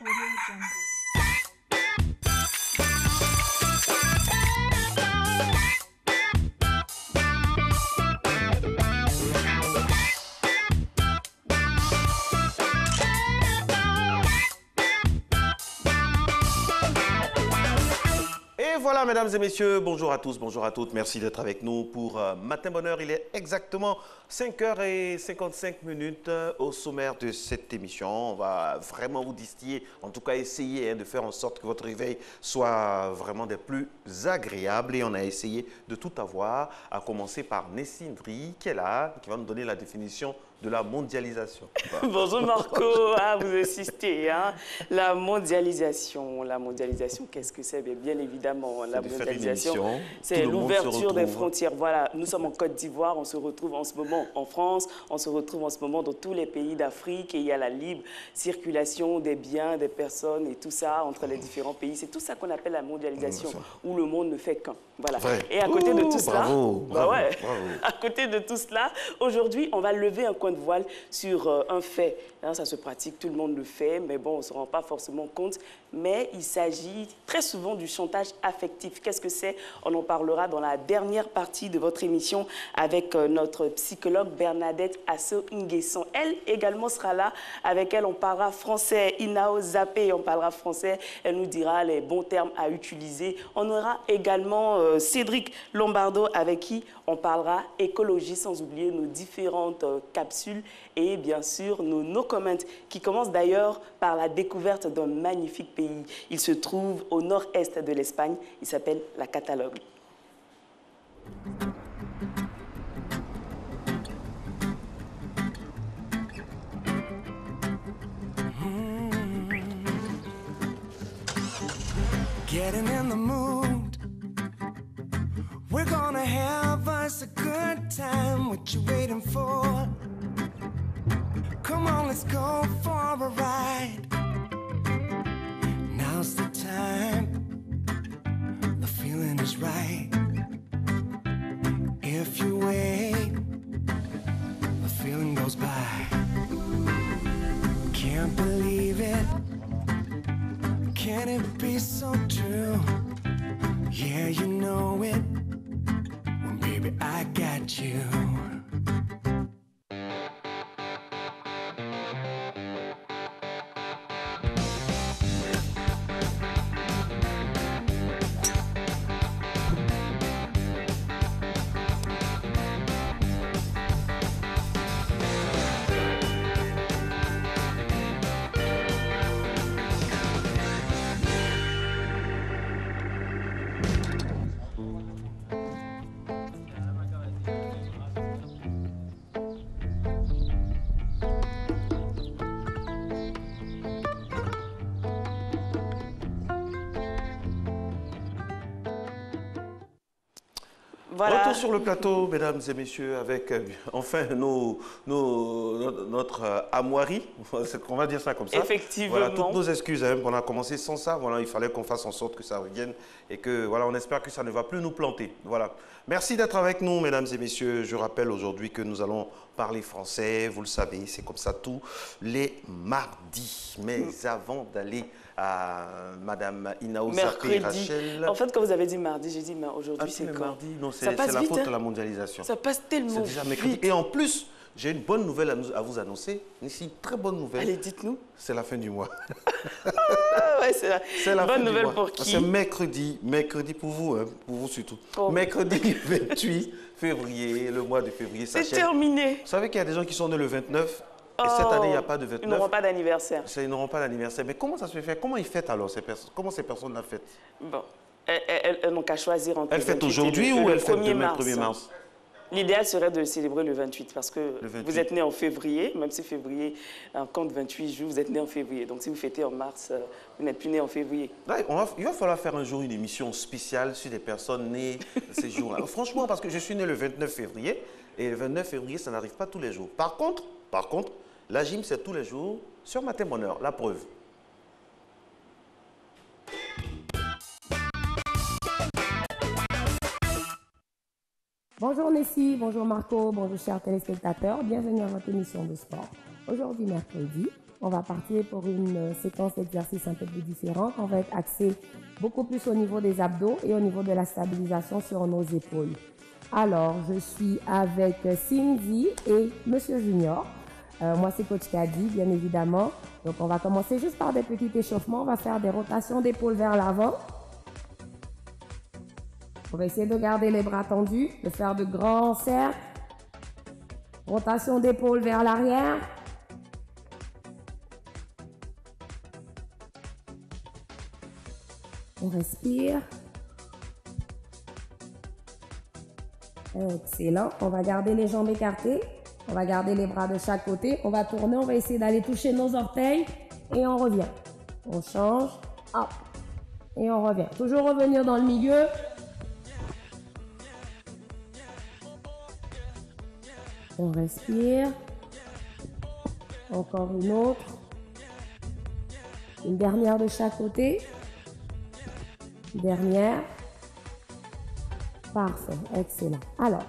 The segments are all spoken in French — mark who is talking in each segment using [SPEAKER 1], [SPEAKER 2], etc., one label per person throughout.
[SPEAKER 1] Audio Jungle.
[SPEAKER 2] Et voilà, mesdames et messieurs, bonjour à tous, bonjour à toutes. Merci d'être avec nous pour Matin Bonheur. Il est exactement 5h55 au sommaire de cette émission. On va vraiment vous distiller, en tout cas essayer de faire en sorte que votre réveil soit vraiment des plus agréables. Et on a essayé de tout avoir, à commencer par Nessindri, qui est là, qui va nous donner la définition de la mondialisation.
[SPEAKER 3] Bonjour Marco, vous assistez. La mondialisation, qu'est-ce que c'est? Bien évidemment, la mondialisation, c'est l'ouverture des frontières. Voilà, nous sommes en Côte d'Ivoire, on se retrouve en ce moment en France, on se retrouve en ce moment dans tous les pays d'Afrique et il y a la libre circulation des biens, des personnes et tout ça entre les différents pays. C'est tout ça qu'on appelle la mondialisation, où le monde ne fait qu'un. Voilà. Et à côté de tout cela, à côté de tout cela, aujourd'hui, on va lever un coin de voile sur un fait. Ça se pratique, tout le monde le fait, mais bon, on ne se rend pas forcément compte. Mais il s'agit très souvent du chantage affectif. Qu'est-ce que c'est? On en parlera dans la dernière partie de votre émission avec notre psychologue Bernadette Asso-Nguesson. Elle également sera là. Avec elle, on parlera français. Inao Zappé, on parlera français. Elle nous dira les bons termes à utiliser. On aura également Cédric Lombardo avec qui on parlera écologie, sans oublier nos différentes capsules et bien sûr nos no comments qui commencent d'ailleurs par la découverte d'un magnifique pays. Il se trouve au nord-est de l'Espagne. Il s'appelle la Catalogne.
[SPEAKER 4] Getting in the mood. We're gonna have us a good time. What you waiting for? Come on, let's go for a ride. Now's the time. The feeling is right. If you wait, the feeling goes by. Can't believe it. Can it be so true? Yeah, you know it. Well, baby, I got you.
[SPEAKER 2] Voilà. Retour sur le plateau, mesdames et messieurs, avec enfin notre armoirie, on va dire ça comme ça.
[SPEAKER 3] Effectivement.
[SPEAKER 2] Voilà, toutes nos excuses, on a commencé sans ça, voilà, il fallait qu'on fasse en sorte que ça revienne et que, voilà, on espère que ça ne va plus nous planter. Voilà. Merci d'être avec nous, mesdames et messieurs. Je rappelle aujourd'hui que nous allons parler français, vous le savez, c'est comme ça tous les mardis. Mais avant d'aller à Madame Inao Zappé, Rachel.
[SPEAKER 3] En fait, quand vous avez dit mardi, j'ai dit, mais aujourd'hui, c'est quand?
[SPEAKER 2] Mardi, non, c'est la faute de la mondialisation.
[SPEAKER 3] Ça passe tellement
[SPEAKER 2] déjà vite. Et en plus, j'ai une bonne nouvelle à vous annoncer. Ici, très bonne nouvelle.
[SPEAKER 3] Allez, dites-nous.
[SPEAKER 2] C'est la fin du mois.
[SPEAKER 3] Ouais, c'est la bonne nouvelle pour qui?
[SPEAKER 2] C'est mercredi pour vous surtout. Oh. Mercredi 28 février, le mois de février s'achève.
[SPEAKER 3] C'est terminé.
[SPEAKER 2] Vous savez qu'il y a des gens qui sont nés le 29. Et cette année, il n'y a pas de 29.
[SPEAKER 3] Ils n'auront pas d'anniversaire.
[SPEAKER 2] Ils n'auront pas d'anniversaire. Mais comment ça se fait? Comment ils fêtent alors ces personnes? Comment ces personnes la fêtent?
[SPEAKER 3] Bon, elles n'ont qu'à choisir entre.
[SPEAKER 2] Elles fêtent aujourd'hui ou elles fêtent demain, 1er mars?
[SPEAKER 3] L'idéal serait de le célébrer le 28 parce que vous êtes né en février, même si février compte 28 jours, vous êtes né en février. Donc si vous fêtez en mars, vous n'êtes plus né en février.
[SPEAKER 2] Là, il va falloir faire un jour une émission spéciale sur des personnes nées ces jours-là. Franchement, parce que je suis né le 29 février et le 29 février, ça n'arrive pas tous les jours. Par contre, la gym, c'est tous les jours sur Matin Bonheur, la preuve.
[SPEAKER 5] Bonjour Nessie, bonjour Marco, bonjour chers téléspectateurs, bienvenue à votre émission de sport. Aujourd'hui mercredi,
[SPEAKER 1] on va partir pour une séquence d'exercice un peu plus différente. On va être axé beaucoup plus au niveau des abdos et au niveau de la stabilisation sur nos épaules. Alors, je suis avec Cindy et Monsieur Junior. Moi, c'est Coach Kadi, bien évidemment. Donc, on va commencer juste par des petits échauffements. On va faire des rotations d'épaules vers l'avant. On va essayer de garder les bras tendus, de faire de grands cercles. Rotation d'épaules vers l'arrière. On respire. Excellent. On va garder les jambes écartées. On va garder les bras de chaque côté. On va tourner. On va essayer d'aller toucher nos orteils. Et on revient. On change. Hop. Et on revient. Toujours revenir dans le milieu. On respire. Encore une autre. Une dernière de chaque côté. Dernière. Parfait, excellent. Alors,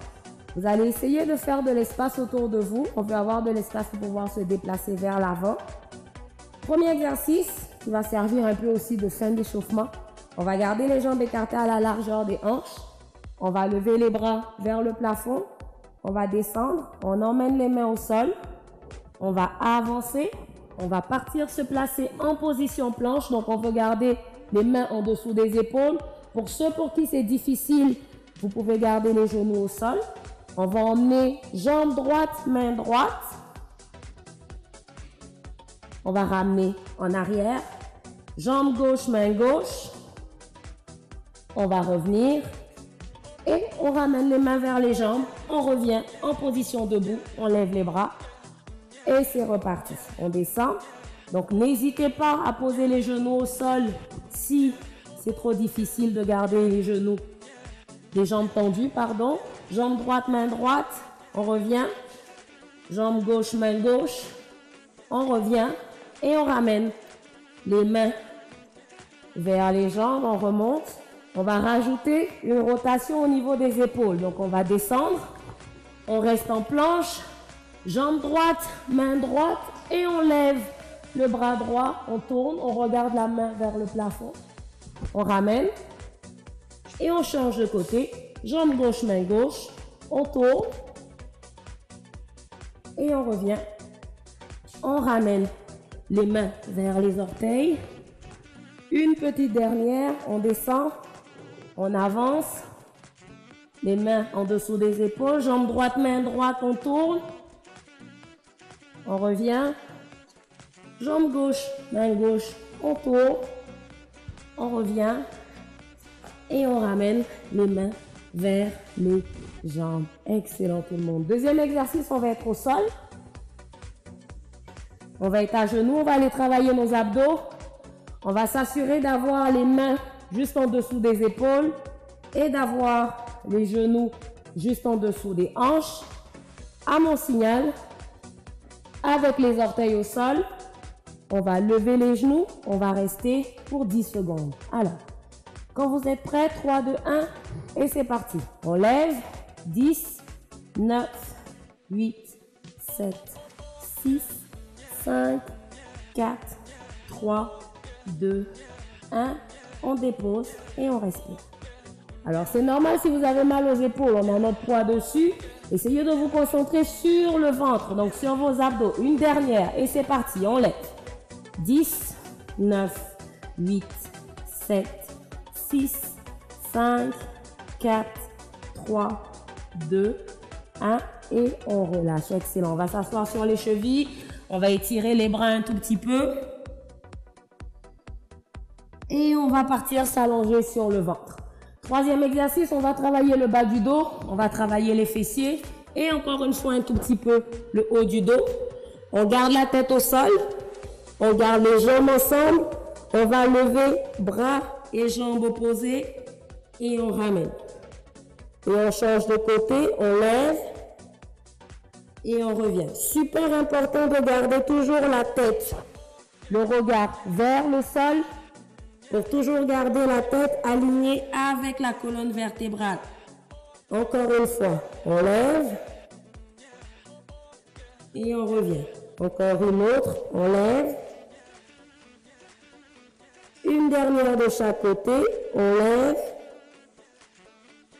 [SPEAKER 1] vous allez essayer de faire de l'espace autour de vous. On peut avoir de l'espace pour pouvoir se déplacer vers l'avant. Premier exercice qui va servir un peu aussi de fin d'échauffement. On va garder les jambes écartées à la largeur des hanches. On va lever les bras vers le plafond. On va descendre. On emmène les mains au sol. On va avancer. On va partir se placer en position planche. Donc, on peut garder les mains en dessous des épaules. Pour ceux pour qui c'est difficile, vous pouvez garder les genoux au sol. On va emmener jambe droite, main droite. On va ramener en arrière. Jambe gauche, main gauche. On va revenir. Et on ramène les mains vers les jambes. On revient en position debout. On lève les bras. Et c'est reparti. On descend. Donc, n'hésitez pas à poser les genoux au sol si c'est trop difficile de garder les genoux, les jambes tendues, pardon. Jambe droite, main droite. On revient. Jambe gauche, main gauche. On revient. Et on ramène les mains vers les jambes. On remonte. On va rajouter une rotation au niveau des épaules. Donc, on va descendre. On reste en planche. Jambe droite, main droite. Et on lève le bras droit, on tourne, on regarde la main vers le plafond, on ramène et on change de côté. Jambe gauche, main gauche, on tourne et on revient. On ramène les mains vers les orteils. Une petite dernière, on descend, on avance. Les mains en dessous des épaules, jambe droite, main droite, on tourne. On revient. Jambe gauche, main gauche, on tourne, on revient et on ramène les mains vers les jambes. Excellent tout le monde. Deuxième exercice, on va être au sol. On va être à genoux, on va aller travailler nos abdos. On va s'assurer d'avoir les mains juste en dessous des épaules et d'avoir les genoux juste en dessous des hanches. À mon signal, avec les orteils au sol, on va lever les genoux, on va rester pour 10 secondes. Alors, quand vous êtes prêts, 3, 2, 1, et c'est parti. On lève, 10, 9, 8, 7, 6, 5, 4, 3, 2, 1. On dépose et on respire. Alors, c'est normal si vous avez mal aux épaules, on a notre poids dessus. Essayez de vous concentrer sur le ventre, donc sur vos abdos. Une dernière, et c'est parti, on lève. 10, 9, 8, 7, 6, 5, 4, 3, 2, 1 et on relâche. Excellent. On va s'asseoir sur les chevilles. On va étirer les bras un tout petit peu. Et on va partir s'allonger sur le ventre. Troisième exercice, on va travailler le bas du dos. On va travailler les fessiers. Et encore une fois, un tout petit peu le haut du dos. On garde la tête au sol. On garde les jambes ensemble. On va lever bras et jambes opposées. Et on ramène. Et on change de côté. On lève. Et on revient. Super important de garder toujours la tête, le regard vers le sol. Pour toujours garder la tête alignée avec la colonne vertébrale. Encore une fois, on lève et on revient. Encore une autre, on lève. Une dernière de chaque côté, on lève.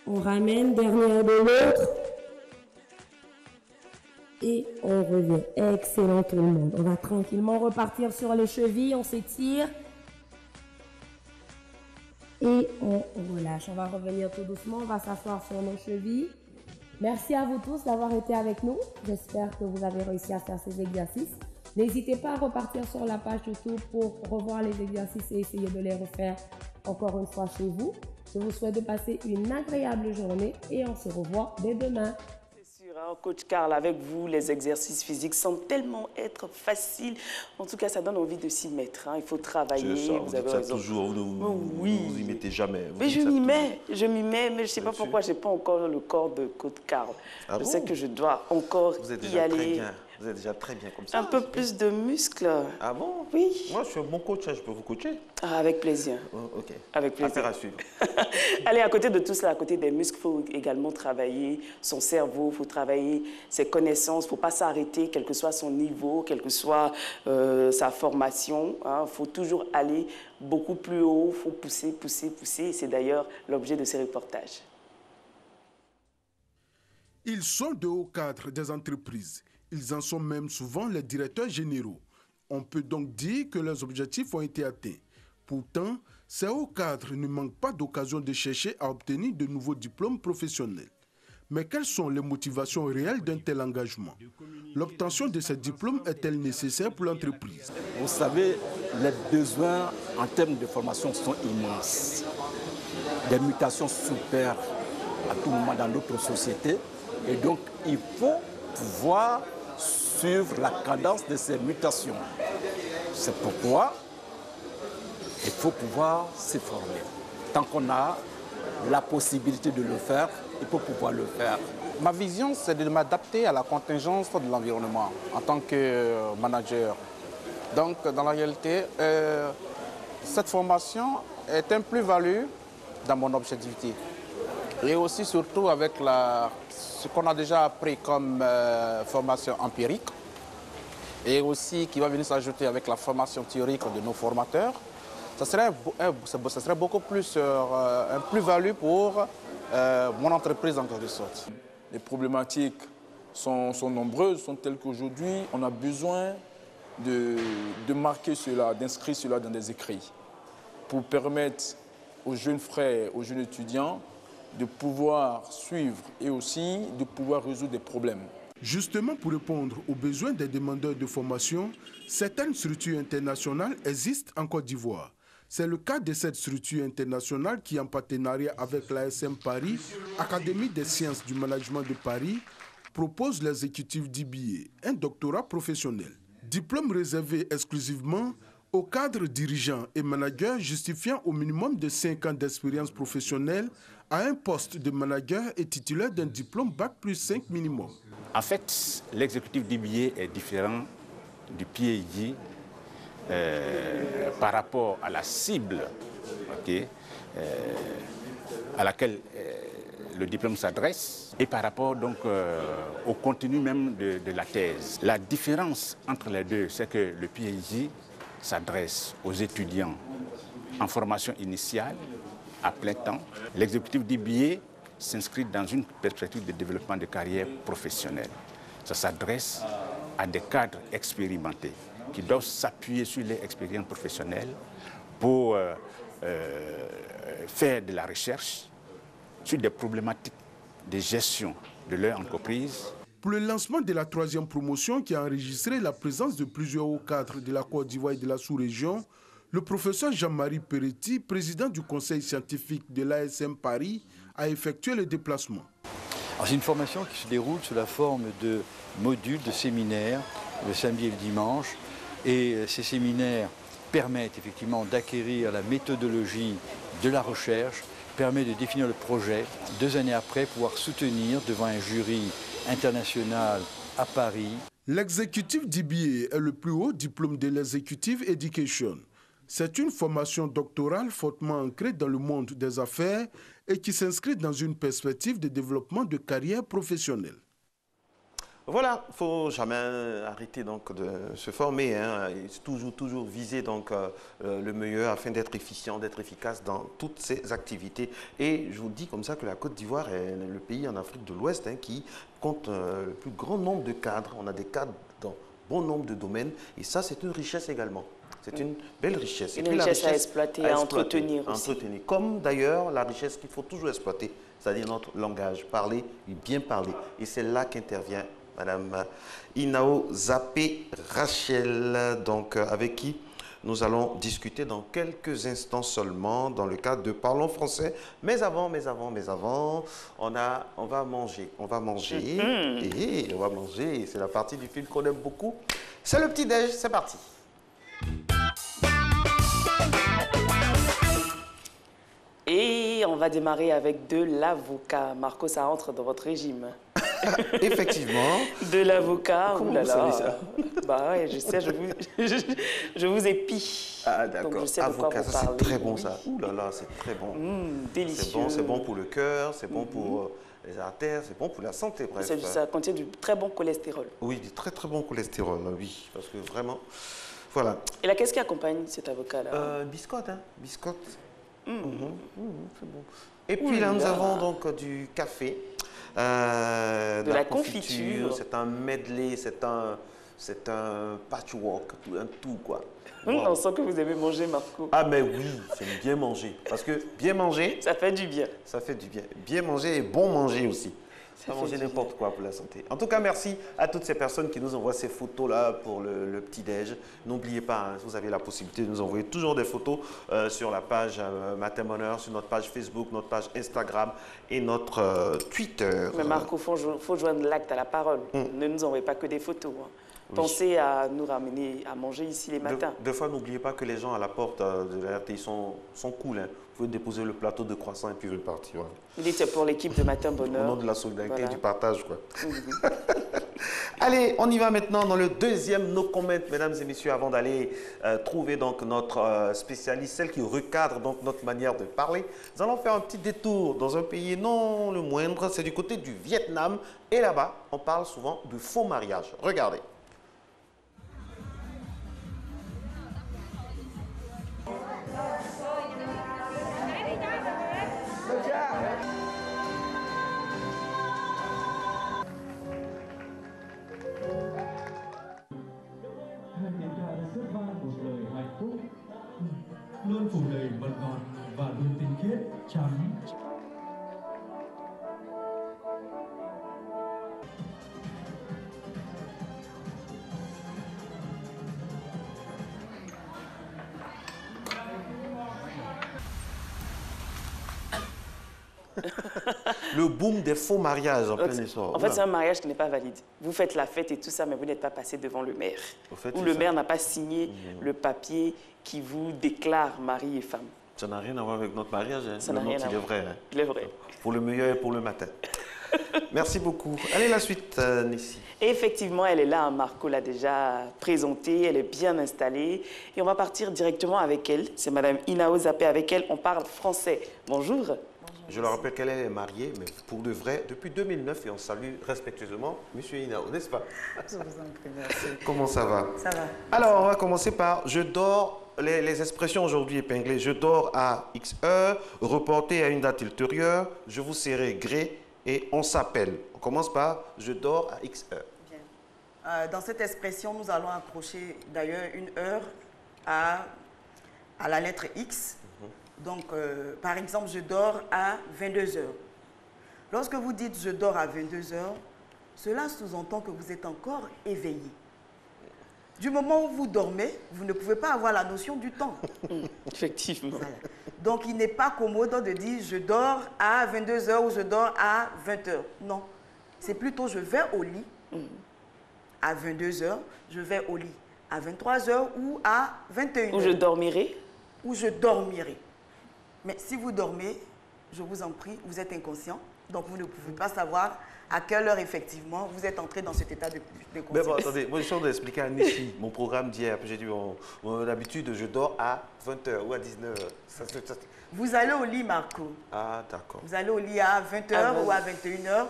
[SPEAKER 1] On ramène, dernière de l'autre. Et on revient. Excellent tout le monde. On va tranquillement repartir sur les chevilles, on s'étire. Et on relâche. On va revenir tout doucement, on va s'asseoir sur nos chevilles. Merci à vous tous d'avoir été avec nous. J'espère que vous avez réussi à faire ces exercices. N'hésitez pas à repartir sur la page YouTube pour revoir les exercices et essayer de les refaire encore une fois chez vous. Je vous souhaite de passer une agréable journée et on se revoit dès demain.
[SPEAKER 3] Coach Karl, avec vous, les exercices physiques semblent tellement être faciles. En tout cas, ça donne envie de s'y mettre. Il faut travailler.
[SPEAKER 2] Ça, vous avez raison. Toujours, vous y mettez jamais.
[SPEAKER 3] Mais je m'y mets, mais je ne sais pas pourquoi je n'ai pas encore le corps de coach Karl. Je sais que je dois encore y aller.
[SPEAKER 2] Très bien. Vous êtes déjà très bien comme ça.
[SPEAKER 3] Un peu plus de muscles.
[SPEAKER 2] Ah bon?
[SPEAKER 3] Oui.
[SPEAKER 2] Moi, je suis un bon coach, je peux vous coacher.
[SPEAKER 3] Ah, avec plaisir.
[SPEAKER 2] Ok.
[SPEAKER 3] Avec plaisir.
[SPEAKER 2] Affaire à suivre.
[SPEAKER 3] Allez, à côté de tout cela, à côté des muscles, il faut également travailler son cerveau, il faut travailler ses connaissances, il ne faut pas s'arrêter, quel que soit son niveau, quelle que soit sa formation. Il faut toujours aller beaucoup plus haut, il faut pousser, pousser, pousser. C'est d'ailleurs l'objet de ces reportages.
[SPEAKER 5] Ils sont de hauts cadres des entreprises. Ils en sont même souvent les directeurs généraux. On peut donc dire que leurs objectifs ont été atteints. Pourtant, ces hauts cadres ne manquent pas d'occasion de chercher à obtenir de nouveaux diplômes professionnels. Mais quelles sont les motivations réelles d'un tel engagement? L'obtention de ces diplômes est-elle nécessaire pour l'entreprise?
[SPEAKER 6] Vous savez, les besoins en termes de formation sont immenses. Des mutations s'opèrent à tout moment dans notre société. Et donc, il faut pouvoir suivre la cadence de ces mutations. C'est pourquoi il faut pouvoir se former. Tant qu'on a la possibilité de le faire, il faut pouvoir le faire.
[SPEAKER 7] Ma vision, c'est de m'adapter à la contingence de l'environnement en tant que manager. Donc, dans la réalité, cette formation est un plus-value dans mon objectivité. Et aussi, surtout, avec ce qu'on a déjà appris comme formation empirique, et aussi qui va venir s'ajouter avec la formation théorique de nos formateurs, ça serait beaucoup plus un plus-value pour mon entreprise en quelque sorte.
[SPEAKER 8] Les problématiques sont nombreuses, sont telles qu'aujourd'hui, on a besoin de marquer cela, d'inscrire cela dans des écrits pour permettre aux jeunes frères, aux jeunes étudiants de pouvoir suivre et aussi de pouvoir résoudre des problèmes.
[SPEAKER 5] Justement, pour répondre aux besoins des demandeurs de formation, certaines structures internationales existent en Côte d'Ivoire. C'est le cas de cette structure internationale qui, en partenariat avec l'ASM Paris, Académie des sciences du management de Paris, propose l'exécutif d'IBA, un doctorat professionnel. Diplôme réservé exclusivement aux cadres dirigeants et managers justifiant au minimum de 5 ans d'expérience professionnelle à un poste de manager et titulaire d'un diplôme Bac+5 minimum.
[SPEAKER 6] En fait, l'exécutif d'IBA est différent du PhD par rapport à la cible à laquelle le diplôme s'adresse et par rapport donc au contenu même de la thèse. La différence entre les deux, c'est que le PhD s'adresse aux étudiants en formation initiale à plein temps. L'exécutif d'IBA s'inscrit dans une perspective de développement de carrière professionnelle. Ça s'adresse à des cadres expérimentés qui doivent s'appuyer sur les expériences professionnelles pour faire de la recherche sur des problématiques de gestion de leur entreprise.
[SPEAKER 5] Pour le lancement de la 3e promotion qui a enregistré la présence de plusieurs hauts cadres de la Côte d'Ivoire et de la sous-région, le professeur Jean-Marie Peretti, président du conseil scientifique de l'ASM Paris, a effectué le déplacement.
[SPEAKER 9] C'est une formation qui se déroule sous la forme de modules, de séminaires, le samedi et le dimanche. Et ces séminaires permettent effectivement d'acquérir la méthodologie de la recherche, permettent de définir le projet, 2 années après pouvoir soutenir devant un jury international à Paris.
[SPEAKER 5] L'exécutif d'IBA est le plus haut diplôme de l'executive education. C'est une formation doctorale fortement ancrée dans le monde des affaires et qui s'inscrit dans une perspective de développement de carrière professionnelle.
[SPEAKER 2] Voilà, il ne faut jamais arrêter donc, de se former, hein, toujours viser donc, le meilleur afin d'être efficient, d'être efficace dans toutes ces activités. Et je vous dis comme ça que la Côte d'Ivoire est le pays en Afrique de l'Ouest hein, qui compte le plus grand nombre de cadres. On a des cadres dans bon nombre de domaines et ça c'est une richesse également. C'est une belle richesse.
[SPEAKER 3] Une richesse à exploiter, à entretenir aussi.
[SPEAKER 2] Comme d'ailleurs la richesse qu'il faut toujours exploiter, c'est-à-dire notre langage, parler et bien parler. Et c'est là qu'intervient Madame Inao Zappé Rachel, donc, avec qui nous allons discuter dans quelques instants seulement dans le cadre de Parlons français. Mais avant, on va manger. On va manger. C'est la partie du film qu'on aime beaucoup. C'est le petit-déj, c'est parti.
[SPEAKER 3] Et on va démarrer avec de l'avocat. Marco, ça entre dans votre régime.
[SPEAKER 2] Effectivement.
[SPEAKER 3] De l'avocat.
[SPEAKER 2] Comment vous savez ça?
[SPEAKER 3] Bah ouais, je sais, je vous épie.
[SPEAKER 2] Ah d'accord. Avocat, ça c'est très bon ça. Ouh là là, c'est très bon.
[SPEAKER 3] Délicieux.
[SPEAKER 2] C'est bon pour le cœur, c'est bon pour les artères, c'est bon pour la santé. Bref.
[SPEAKER 3] Ça contient du très bon cholestérol.
[SPEAKER 2] Oui, du très très bon cholestérol, oui. Parce que vraiment, voilà.
[SPEAKER 3] Et là, qu'est-ce qui accompagne cet avocat-là?
[SPEAKER 2] Biscotte, hein. Biscotte. C'est bon. Et puis là, nous avons donc du café.
[SPEAKER 3] De la confiture.
[SPEAKER 2] C'est un medley, c'est un patchwork, un tout quoi.
[SPEAKER 3] Wow. On sent que vous aimez manger, Marco.
[SPEAKER 2] Ah mais oui, j'aime bien manger. Parce que bien manger...
[SPEAKER 3] Ça fait du bien.
[SPEAKER 2] Ça fait du bien. Bien manger et bon manger aussi. Ça manger n'importe quoi pour la santé. En tout cas, merci à toutes ces personnes qui nous envoient ces photos-là pour le petit-déj. N'oubliez pas, hein, vous avez la possibilité de nous envoyer toujours des photos sur la page Matin Bonheur, sur notre page Facebook, notre page Instagram et notre Twitter.
[SPEAKER 3] Mais Marco, il faut joindre l'acte à la parole. Ne nous envoyez pas que des photos. Hein. Oui. Pensez à nous ramener à manger ici les matins.
[SPEAKER 2] Deux fois, n'oubliez pas que les gens à la porte de la RTI sont cool. Hein. Vous pouvez déposer le plateau de croissants et puis vous partir. Voilà.
[SPEAKER 3] Il était pour l'équipe de Matin Bonheur.
[SPEAKER 2] Au nom de la solidarité et du partage. Quoi. Allez, on y va maintenant dans le deuxième No Comment, mesdames et messieurs, avant d'aller trouver donc notre spécialiste, celle qui recadre donc notre manière de parler. Nous allons faire un petit détour dans un pays non le moindre, c'est du côté du Vietnam. Et là-bas, on parle souvent de faux mariage. Regardez.
[SPEAKER 10] Luôn phủ đầy mật ngọt và luôn tinh khiết trắng.
[SPEAKER 2] Le boom des faux mariages en plein essor.
[SPEAKER 3] En fait, c'est un mariage qui n'est pas valide. Vous faites la fête et tout ça, mais vous n'êtes pas passé devant le maire. Ou le maire n'a pas signé le papier qui vous déclare mari et femme.
[SPEAKER 2] Ça n'a rien à voir avec notre mariage. Hein.
[SPEAKER 3] Ça n'a rien à voir.
[SPEAKER 2] Il est vrai. Hein.
[SPEAKER 3] Il est vrai.
[SPEAKER 2] Pour le meilleur et pour le matin. Merci beaucoup. Allez, la suite, Nessie.
[SPEAKER 3] Et effectivement, elle est là. Marco l'a déjà présentée. Elle est bien installée. Et on va partir directement avec elle. C'est Madame Inao Zappé. Avec elle, on parle français. Bonjour.
[SPEAKER 2] Je le rappelle qu'elle est mariée, mais pour de vrai, depuis 2009, et on salue respectueusement M. Inao, n'est-ce pas?
[SPEAKER 11] Je vous en prie, merci.
[SPEAKER 2] Comment ça va?
[SPEAKER 11] Ça va.
[SPEAKER 2] Alors, on va commencer par « je dors ». Les expressions aujourd'hui épinglées, « je dors à X heures »,« reporté à une date ultérieure »,« je vous serai gré » et « on s'appelle ». On commence par « je dors à X heures ».
[SPEAKER 11] Bien. Dans cette expression, nous allons accrocher d'ailleurs une heure à la lettre X. Donc, par exemple, je dors à 22 heures. Lorsque vous dites « je dors à 22 heures », cela sous-entend que vous êtes encore éveillé. Du moment où vous dormez, vous ne pouvez pas avoir la notion du temps.
[SPEAKER 3] Effectivement.
[SPEAKER 11] Voilà. Donc, il n'est pas commode de dire « je dors à 22 heures » ou « je dors à 20 heures ». Non, c'est plutôt « je vais au lit à 22 heures », « je vais au lit à 23 heures » ou à 21 heures.
[SPEAKER 3] Ou « je dormirai ».
[SPEAKER 11] Ou « je dormirai ». Mais si vous dormez, je vous en prie, vous êtes inconscient, donc vous ne pouvez pas savoir à quelle heure effectivement vous êtes entré dans cet état de conscience.
[SPEAKER 2] Mais bon, attendez, moi je suis en train d'expliquer à Nessie mon programme d'hier. J'ai dit, d'habitude, je dors à 20h ou à 19h.
[SPEAKER 11] Vous allez au lit, Marco.
[SPEAKER 2] Ah, d'accord.
[SPEAKER 11] Vous allez au lit à 20h ou à 21h,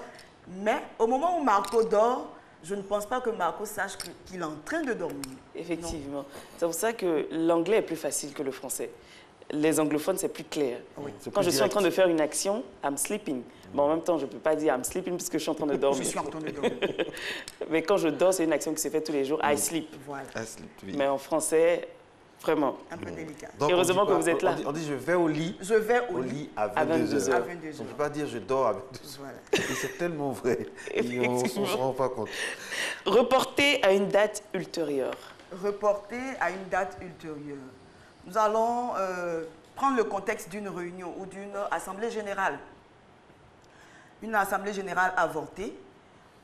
[SPEAKER 11] mais au moment où Marco dort, je ne pense pas que Marco sache qu'il est en train de dormir.
[SPEAKER 3] Effectivement. C'est pour ça que l'anglais est plus facile que le français. Les anglophones, c'est plus clair.
[SPEAKER 11] Oui.
[SPEAKER 3] Quand je suis en train de faire une action, I'm sleeping. Mais en même temps, je ne peux pas dire I'm sleeping parce que je suis en train de dormir.
[SPEAKER 11] Je suis en train de dormir.
[SPEAKER 3] Mais quand je dors, c'est une action qui se fait tous les jours. I sleep.
[SPEAKER 11] Voilà.
[SPEAKER 2] I sleep, oui.
[SPEAKER 3] Mais en français, vraiment.
[SPEAKER 11] Un peu délicat.
[SPEAKER 2] Donc,
[SPEAKER 3] heureusement que vous êtes là.
[SPEAKER 2] On dit je vais au lit.
[SPEAKER 11] Je vais au
[SPEAKER 2] lit
[SPEAKER 11] lit
[SPEAKER 2] à 22h.
[SPEAKER 11] À 22h.
[SPEAKER 2] On ne peut pas dire je dors à 22h.
[SPEAKER 11] Voilà.
[SPEAKER 2] Et c'est tellement vrai. Et on ne se rend pas compte.
[SPEAKER 3] Reporter à une date ultérieure.
[SPEAKER 11] Reporter à une date ultérieure. Nous allons prendre le contexte d'une réunion ou d'une assemblée générale. Une assemblée générale avortée.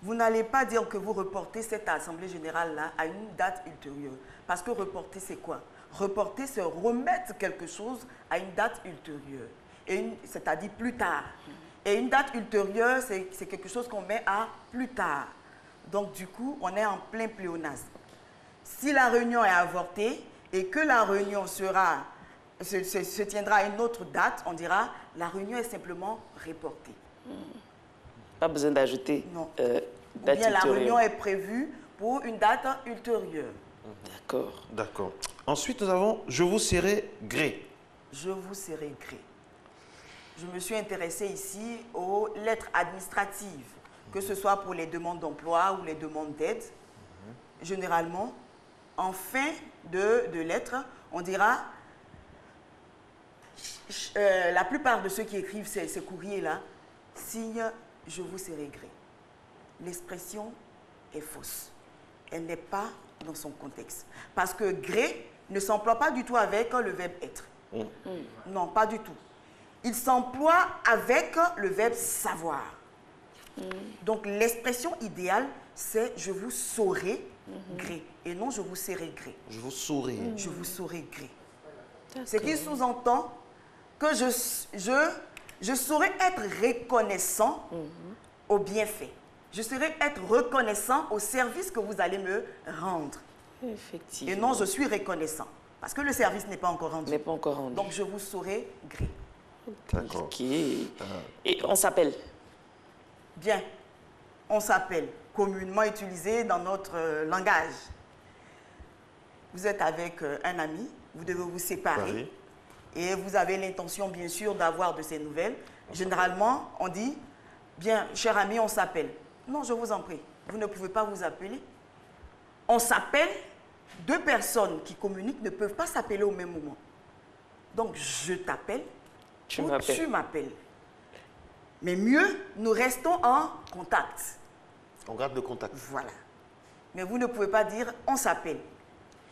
[SPEAKER 11] Vous n'allez pas dire que vous reportez cette assemblée générale-là à une date ultérieure. Parce que reporter, c'est quoi? Reporter, c'est remettre quelque chose à une date ultérieure, c'est-à-dire plus tard. Et une date ultérieure, c'est quelque chose qu'on met à plus tard. Donc, du coup, on est en plein pléonasme. Si la réunion est avortée et que la réunion se tiendra à une autre date, on dira la réunion est simplement reportée.
[SPEAKER 3] Pas besoin d'ajouter date
[SPEAKER 11] bien la
[SPEAKER 3] ultérieure.
[SPEAKER 11] réunion est prévue pour une date ultérieure.
[SPEAKER 3] D'accord.
[SPEAKER 2] D'accord. Ensuite, nous avons je vous serai gré.
[SPEAKER 11] Je vous serai gré. Je me suis intéressée ici aux lettres administratives, que ce soit pour les demandes d'emploi ou les demandes d'aide. Généralement, en fin de lettres, on dira, la plupart de ceux qui écrivent ces courriers-là signent « je vous serai gré ». L'expression est fausse. Elle n'est pas dans son contexte. Parce que gré ne s'emploie pas du tout avec le verbe être. Non, pas du tout. Il s'emploie avec le verbe savoir. Donc l'expression idéale, c'est je vous saurai gré et non je vous serai gré.
[SPEAKER 2] Je vous saurai.
[SPEAKER 11] Je vous saurai gré. Ce qui sous-entend que je saurai être reconnaissant au bienfait. Je saurai être reconnaissant au service que vous allez me rendre.
[SPEAKER 3] Effectivement.
[SPEAKER 11] Et non, je suis reconnaissant. Parce que le service n'est pas encore rendu.
[SPEAKER 3] N'est pas encore rendu.
[SPEAKER 11] Donc, je vous saurai gré.
[SPEAKER 2] D'accord.
[SPEAKER 3] Ok. Et on s'appelle?
[SPEAKER 11] Bien. On s'appelle, communément utilisé dans notre langage. Vous êtes avec un ami, vous devez vous séparer. Et vous avez l'intention, bien sûr, d'avoir de ses nouvelles. Généralement, on dit, bien, cher ami, on s'appelle. Non, je vous en prie, vous ne pouvez pas vous appeler. On s'appelle, deux personnes qui communiquent ne peuvent pas s'appeler au même moment. Donc, je t'appelle ou tu m'appelles. Mais mieux, nous restons en contact.
[SPEAKER 2] On garde le contact.
[SPEAKER 11] Voilà. Mais vous ne pouvez pas dire on s'appelle.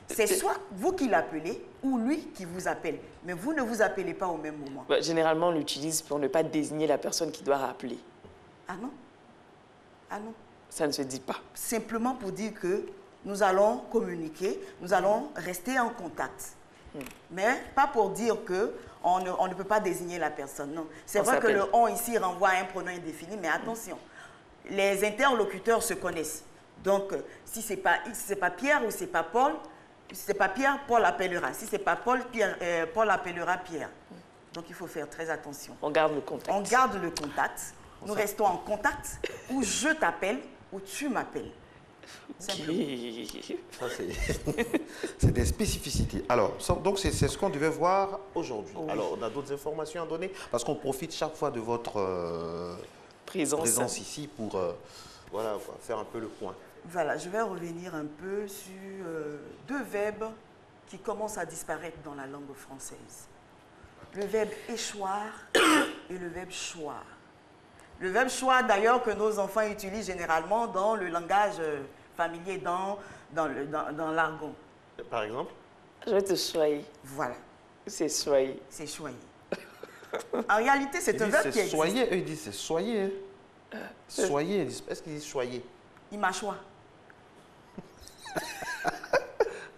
[SPEAKER 11] C'est soit vous qui l'appelez ou lui qui vous appelle. Mais vous ne vous appelez pas au même moment.
[SPEAKER 3] Bah, généralement, on l'utilise pour ne pas désigner la personne qui doit rappeler.
[SPEAKER 11] Ah non? Ah non?
[SPEAKER 3] Ça ne se dit pas.
[SPEAKER 11] Simplement pour dire que nous allons communiquer, nous allons rester en contact. Mais pas pour dire qu'on ne peut pas désigner la personne. Non. C'est vrai que le « on » ici renvoie à un pronom indéfini, mais attention, les interlocuteurs se connaissent. Donc, si ce n'est pas X, ce n'est pas Pierre ou ce n'est pas Paul, si ce n'est pas Pierre, Paul appellera. Si ce n'est pas Paul, Paul appellera Pierre. Donc, il faut faire très attention.
[SPEAKER 3] On garde le contact.
[SPEAKER 11] On garde le contact. Nous restons en contact où je t'appelle ou tu m'appelles.
[SPEAKER 3] Okay.
[SPEAKER 2] C'est des spécificités. Alors, donc c'est ce qu'on devait voir aujourd'hui.
[SPEAKER 3] Oui.
[SPEAKER 2] Alors, on a d'autres informations à donner parce qu'on profite chaque fois de votre présence ici pour voilà, faire un peu le point.
[SPEAKER 11] Voilà, je vais revenir un peu sur deux verbes qui commencent à disparaître dans la langue française. Le verbe échoir et le verbe choir. Le verbe choir, d'ailleurs, que nos enfants utilisent généralement dans le langage familier, dans l'argot.
[SPEAKER 2] Par exemple?
[SPEAKER 3] Je vais te choyer.
[SPEAKER 11] Voilà.
[SPEAKER 3] C'est choyer.
[SPEAKER 11] C'est choyer. En réalité, c'est un verbe qui existe.
[SPEAKER 2] Soyer, eux, ils disent c'est soyer. Soyer, est-ce qu'ils disent choyer?
[SPEAKER 11] Il m'a choisi.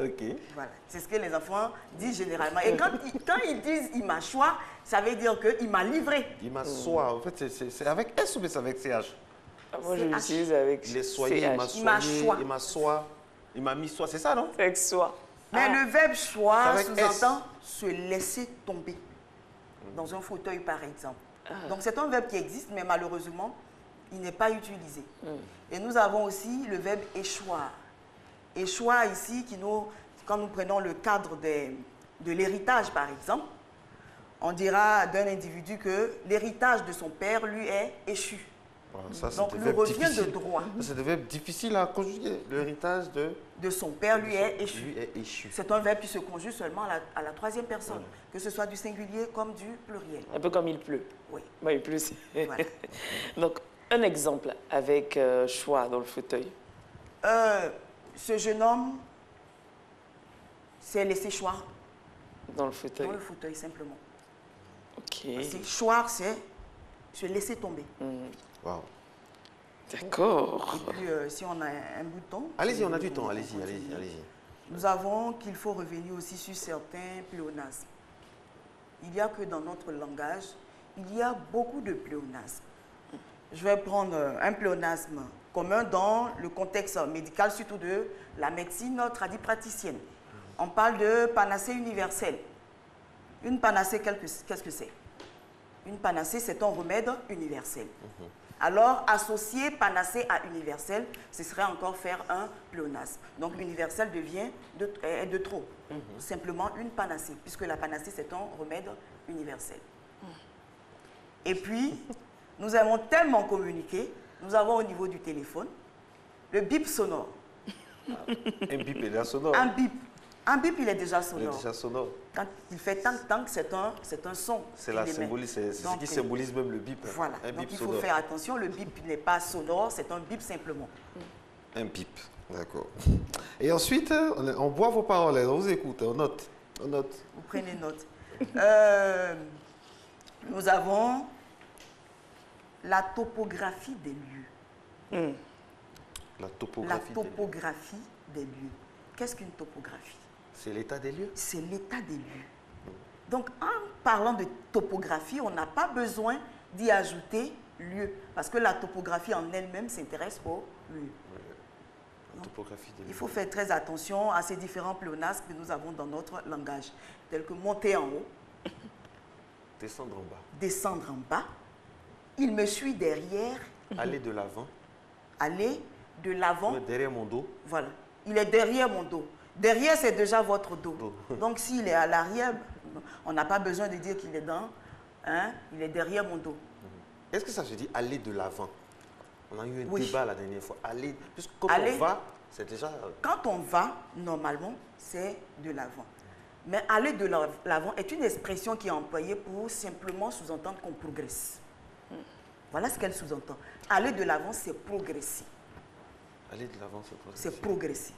[SPEAKER 2] Ok.
[SPEAKER 11] Voilà, c'est ce que les enfants disent généralement. Et quand ils disent « il m'a choisi », ça veut dire qu'il m'a livré.
[SPEAKER 2] Il m'a soie. En fait, c'est avec S ou c'est avec CH?
[SPEAKER 3] Moi, je l'utilise avec
[SPEAKER 2] il est soigné, il m'a soigné, il m'a soie. Il m'a mis soie, c'est ça, non?
[SPEAKER 3] Avec soie.
[SPEAKER 11] Mais le verbe « choix » sous-entend se laisser tomber dans un fauteuil, par exemple. Donc, c'est un verbe qui existe, mais malheureusement, il n'est pas utilisé. Et nous avons aussi le verbe échoir. Échoir ici, quand nous prenons le cadre de l'héritage, par exemple, on dira d'un individu que l'héritage de son père lui est échu.
[SPEAKER 2] Ça,
[SPEAKER 11] donc, lui revient de droit.
[SPEAKER 2] C'est un verbe difficile à conjuguer. L'héritage de
[SPEAKER 11] son père lui est échu.
[SPEAKER 2] Lui est échu.
[SPEAKER 11] C'est un verbe qui se conjugue seulement à la troisième personne, que ce soit du singulier comme du pluriel.
[SPEAKER 3] Un peu comme il pleut.
[SPEAKER 11] Oui.
[SPEAKER 3] Oui, il pleut.
[SPEAKER 11] Voilà.
[SPEAKER 3] Donc, un exemple avec choix dans le fauteuil.
[SPEAKER 11] Ce jeune homme s'est laissé choir.
[SPEAKER 3] Dans le fauteuil.
[SPEAKER 11] Dans le fauteuil, simplement.
[SPEAKER 3] Ok.
[SPEAKER 11] Choir, c'est se laisser tomber.
[SPEAKER 2] Wow.
[SPEAKER 3] D'accord.
[SPEAKER 11] Et puis, si on a un bouton...
[SPEAKER 2] Allez-y, on a du temps. Allez-y.
[SPEAKER 11] Nous avons qu'il faut revenir aussi sur certains pléonasmes. Il n'y a que dans notre langage, il y a beaucoup de pléonasmes. Je vais prendre un pléonasme commun dans le contexte médical, surtout de la médecine tradipraticienne. On parle de panacée universelle. Une panacée, qu'est-ce que c'est? Une panacée, c'est un remède universel. Alors, associer panacée à universel, ce serait encore faire un pléonasme. Donc, universel devient de trop. Simplement une panacée, puisque la panacée, c'est un remède universel. Et puis, nous avons tellement communiqué, nous avons au niveau du téléphone le bip sonore.
[SPEAKER 2] Un bip est déjà sonore.
[SPEAKER 11] Un bip, il est déjà sonore.
[SPEAKER 2] Il est déjà sonore.
[SPEAKER 11] Quand il fait tank, c'est un son.
[SPEAKER 2] C'est ce qui symbolise même le bip.
[SPEAKER 11] Voilà.
[SPEAKER 2] Un
[SPEAKER 11] donc
[SPEAKER 2] bip
[SPEAKER 11] il
[SPEAKER 2] sonore.
[SPEAKER 11] faut faire attention, le bip n'est pas sonore, c'est un bip simplement.
[SPEAKER 2] Un bip, d'accord. Et ensuite, on boit vos paroles, on vous écoute, on note.
[SPEAKER 11] Vous prenez note. Nous avons la topographie des lieux.
[SPEAKER 2] La topographie
[SPEAKER 11] des lieux. Qu'est-ce qu'une topographie?
[SPEAKER 2] C'est l'état des lieux?
[SPEAKER 11] C'est l'état des lieux. Donc, en parlant de topographie, on n'a pas besoin d'y ajouter lieu, parce que la topographie en elle-même s'intéresse aux lieux. Il faut faire très attention à ces différents pléonasmes que nous avons dans notre langage, tels que monter en haut,
[SPEAKER 2] descendre en bas.
[SPEAKER 11] Descendre en bas. Il me suit derrière.
[SPEAKER 2] Aller de l'avant.
[SPEAKER 11] Aller de l'avant.
[SPEAKER 2] Derrière mon dos.
[SPEAKER 11] Voilà. Il est derrière mon dos. Derrière, c'est déjà votre dos. Donc, s'il est à l'arrière, on n'a pas besoin de dire qu'il est dans. Il est derrière mon dos.
[SPEAKER 2] Est-ce que ça se dit aller de l'avant? On a eu un débat la dernière fois. Aller, puisque quand on va, c'est déjà...
[SPEAKER 11] Quand on va, normalement, c'est de l'avant. Mais aller de l'avant est une expression qui est employée pour simplement sous-entendre qu'on progresse. Voilà ce qu'elle sous-entend. Aller de l'avant, c'est progresser.
[SPEAKER 2] Aller de l'avant, c'est progresser.
[SPEAKER 11] C'est progresser.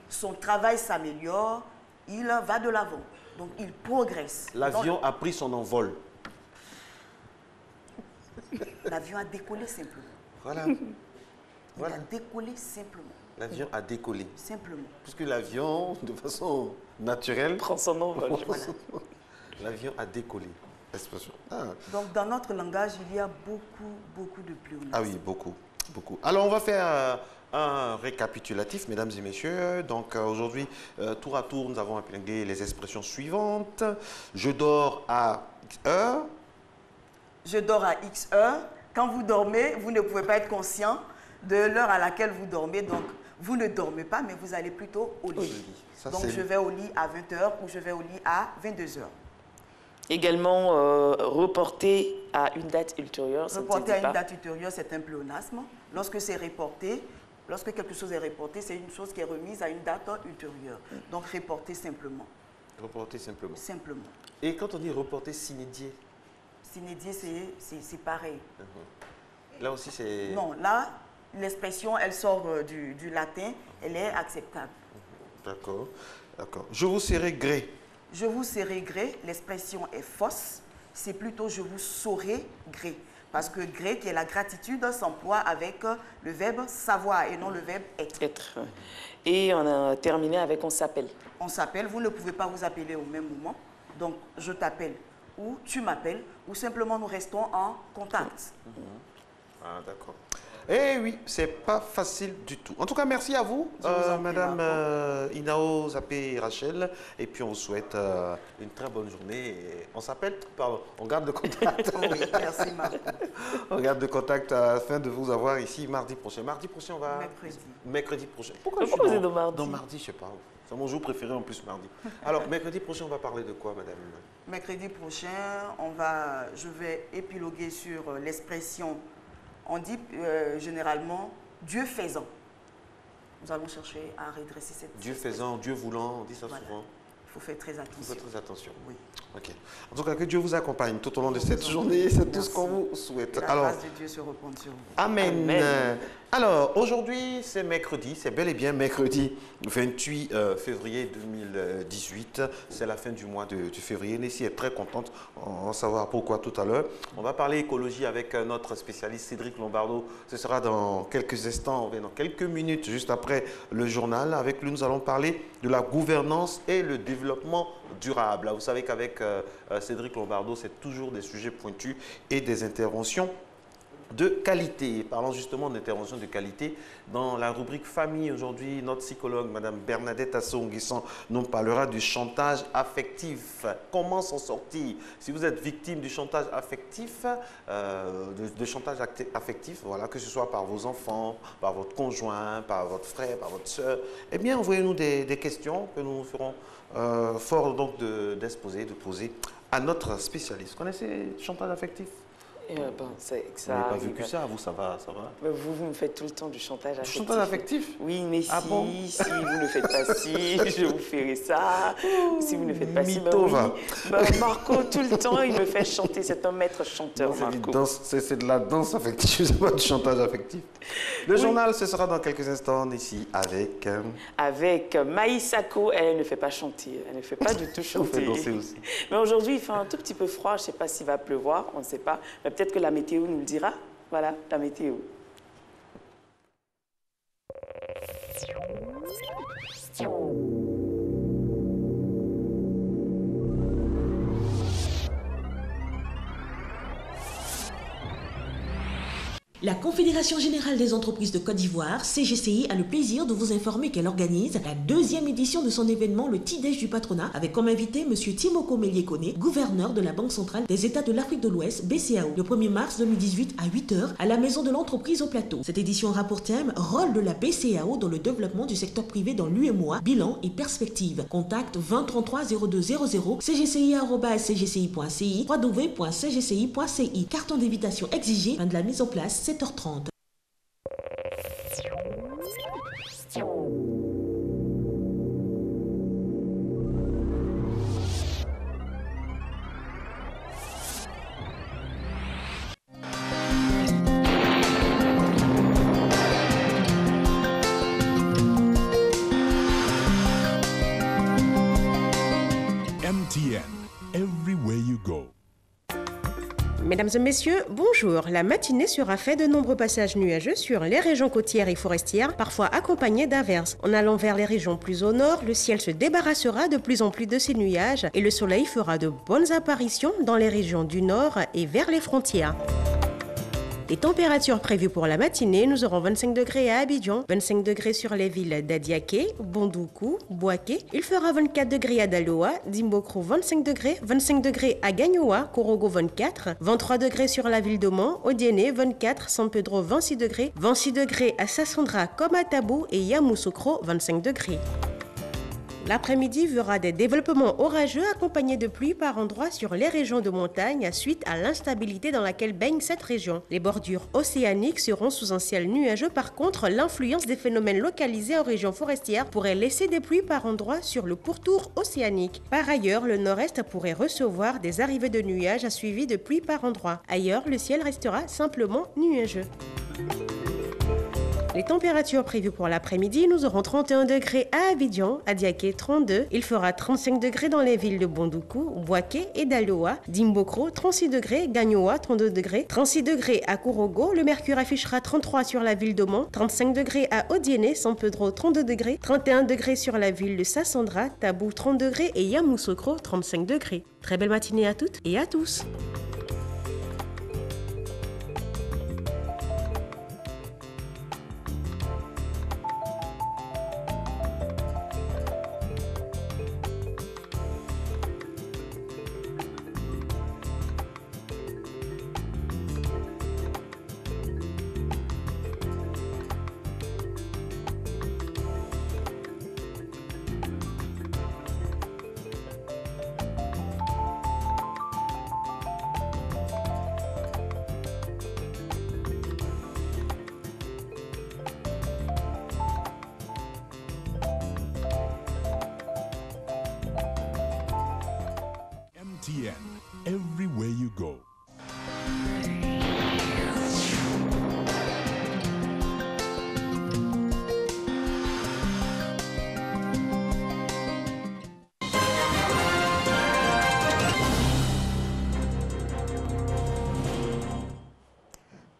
[SPEAKER 11] Son travail s'améliore, il va de l'avant. Donc, il progresse.
[SPEAKER 2] L'avion a pris son envol.
[SPEAKER 11] L'avion a décollé simplement.
[SPEAKER 2] Voilà.
[SPEAKER 11] Il a décollé simplement.
[SPEAKER 2] L'avion a décollé.
[SPEAKER 11] Simplement.
[SPEAKER 2] Puisque l'avion, de façon naturelle,
[SPEAKER 3] prend son envol.
[SPEAKER 11] Voilà.
[SPEAKER 2] L'avion a décollé.
[SPEAKER 11] Donc, dans notre langage, il y a beaucoup de pléonasmes.
[SPEAKER 2] Ah oui, beaucoup. Alors, on va faire un récapitulatif, mesdames et messieurs. Donc, aujourd'hui, tour à tour, nous avons appelé les expressions suivantes. Je dors à X heures.
[SPEAKER 11] Je dors à X heures. Quand vous dormez, vous ne pouvez pas être conscient de l'heure à laquelle vous dormez. Donc, vous ne dormez pas, mais vous allez plutôt au lit. Donc, je vais au lit à 20 h ou je vais au lit à 22 h.
[SPEAKER 3] Également, reporter à une date ultérieure.
[SPEAKER 11] Reporter à une date ultérieure, c'est un pléonasme. Lorsque c'est reporté, lorsque quelque chose est reporté, c'est une chose qui est remise à une date ultérieure. Donc, reporter simplement.
[SPEAKER 2] Reporter simplement.
[SPEAKER 11] Simplement.
[SPEAKER 2] Et quand on dit reporter sine die?
[SPEAKER 11] Sine die, c'est pareil.
[SPEAKER 2] Là aussi, c'est...
[SPEAKER 11] Non, là, l'expression, elle sort du latin, elle est acceptable.
[SPEAKER 2] D'accord. Je vous serai gré.
[SPEAKER 11] Je vous serai gré, l'expression est fausse. C'est plutôt je vous saurai gré. Parce que gré, qui est la gratitude, s'emploie avec le verbe savoir et non le verbe être.
[SPEAKER 3] Et on a terminé avec on s'appelle.
[SPEAKER 11] On s'appelle, vous ne pouvez pas vous appeler au même moment. Donc, je t'appelle ou tu m'appelles ou simplement nous restons en contact.
[SPEAKER 2] Ah, d'accord. Eh oui, c'est pas facile du tout. En tout cas, merci à vous, Madame Inao Zappé Rachel. Et puis, on vous souhaite une très bonne journée. Et on s'appelle, pardon, on garde le contact.
[SPEAKER 11] Oui, merci, Marco.
[SPEAKER 2] On garde le contact afin de vous avoir ici mardi prochain. Mardi prochain, on va... Mercredi prochain. Pourquoi je suis dans mardi, je sais pas. C'est mon jour préféré en plus, mardi. Alors, mercredi prochain, on va parler de quoi, Madame?
[SPEAKER 11] Mercredi prochain, je vais épiloguer sur l'expression, on dit généralement Dieu faisant. Nous allons chercher à redresser cette...
[SPEAKER 2] Dieu faisant, Dieu voulant, on dit ça souvent.
[SPEAKER 11] Il faut faire très attention.
[SPEAKER 2] Il faut faire très attention.
[SPEAKER 11] Oui.
[SPEAKER 2] Ok. En tout cas, que Dieu vous accompagne tout au long de cette journée. C'est tout ce qu'on vous souhaite.
[SPEAKER 11] Que la grâce de Dieu se repose sur vous.
[SPEAKER 2] Amen. Amen. Alors, aujourd'hui, c'est mercredi. C'est bel et bien mercredi 28 février 2018. C'est la fin du mois de février. Nessie est très contente. On va savoir pourquoi tout à l'heure. On va parler écologie avec notre spécialiste Cédric Lombardo. Ce sera dans quelques instants, dans quelques minutes, juste après le journal. Avec lui, nous allons parler de la gouvernance et le développement durable. Vous savez qu'avec Cédric Lombardo, c'est toujours des sujets pointus et des interventions de qualité. Parlons justement d'intervention de qualité. Dans la rubrique famille, aujourd'hui, notre psychologue, Mme Bernadette Assou-Nguessan, nous parlera du chantage affectif. Comment s'en sortir? Si vous êtes victime du chantage affectif, voilà, que ce soit par vos enfants, par votre conjoint, par votre frère, par votre soeur, eh bien, envoyez-nous des questions que nous ferons fort donc d'exposer, de poser à notre spécialiste. Vous connaissez le chantage affectif?
[SPEAKER 3] C'est que ça.
[SPEAKER 2] Vous n'avez pas vécu ça, vous, ça va, ça va.
[SPEAKER 3] Vous me faites tout le temps du chantage affectif.
[SPEAKER 2] Du chantage affectif?
[SPEAKER 3] Oui, mais si vous ne faites pas ci, je vous ferai ça. Si vous ne faites pas ci, Marco, tout le temps, il me fait chanter. C'est un maître chanteur, Marco.
[SPEAKER 2] C'est de la danse affective, c'est pas du chantage affectif. Le journal, ce sera dans quelques instants ici avec...
[SPEAKER 3] Avec Maïsako, elle ne fait pas chanter, elle ne fait pas du tout chanter.
[SPEAKER 2] Elle fait danser aussi.
[SPEAKER 3] Mais aujourd'hui, il fait un tout petit peu froid, je ne sais pas s'il va pleuvoir, on ne sait pas. Mais peut-être que la météo nous le dira. Voilà, la météo.
[SPEAKER 12] La Confédération Générale des Entreprises de Côte d'Ivoire, CGCI, a le plaisir de vous informer qu'elle organise la 2e édition de son événement, le Petit-Déj du patronat, avec comme invité M. Timoko Mélié-Koné, gouverneur de la Banque centrale des États de l'Afrique de l'Ouest, BCAO, le 1er mars 2018 à 8h à la Maison de l'Entreprise au Plateau. Cette édition aura pour thème « Rôle de la BCAO dans le développement du secteur privé dans l'UEMOA, bilan et perspective ». Contact 20 33 02 00, cgci@cgci.ci, www.cgci.ci. Carton d'invitation exigé, fin de la mise en place 7h30.
[SPEAKER 13] MTN, everywhere you go.
[SPEAKER 14] Mesdames et messieurs, bonjour. La matinée sera faite de nombreux passages nuageux sur les régions côtières et forestières, parfois accompagnés d'averses. En allant vers les régions plus au nord, le ciel se débarrassera de plus en plus de ces nuages et le soleil fera de bonnes apparitions dans les régions du nord et vers les frontières. Les températures prévues pour la matinée, nous aurons 25 degrés à Abidjan, 25 degrés sur les villes d'Adiaké, Bondoukou, Boaké. Il fera 24 degrés à Daloa, Dimbokro 25 degrés à Gagnoa, Korogo 24, 23 degrés sur la ville de Mans, Odiéné 24, San Pedro 26 degrés à Sassandra comme à Tabou et Yamoussoukro 25 degrés. L'après-midi verra des développements orageux accompagnés de pluie par endroits sur les régions de montagne suite à l'instabilité dans laquelle baigne cette région. Les bordures océaniques seront sous un ciel nuageux. Par contre, l'influence des phénomènes localisés en région forestière pourrait laisser des pluies par endroits sur le pourtour océanique. Par ailleurs, le nord-est pourrait recevoir des arrivées de nuages suivies de pluie par endroits. Ailleurs, le ciel restera simplement nuageux. Les températures prévues pour l'après-midi, nous aurons 31 degrés à Abidjan, Adiaké 32, il fera 35 degrés dans les villes de Bondoukou, Boaké et Daloa, Dimbokro 36 degrés, Gagnoa 32 degrés, 36 degrés à Korogo, le mercure affichera 33 sur la ville d'Oman, 35 degrés à Odiéné, San Pedro 32 degrés, 31 degrés sur la ville de Sassandra, Tabou 30 degrés et Yamoussoukro 35 degrés. Très belle matinée à toutes et à tous.
[SPEAKER 13] MTN, everywhere you go.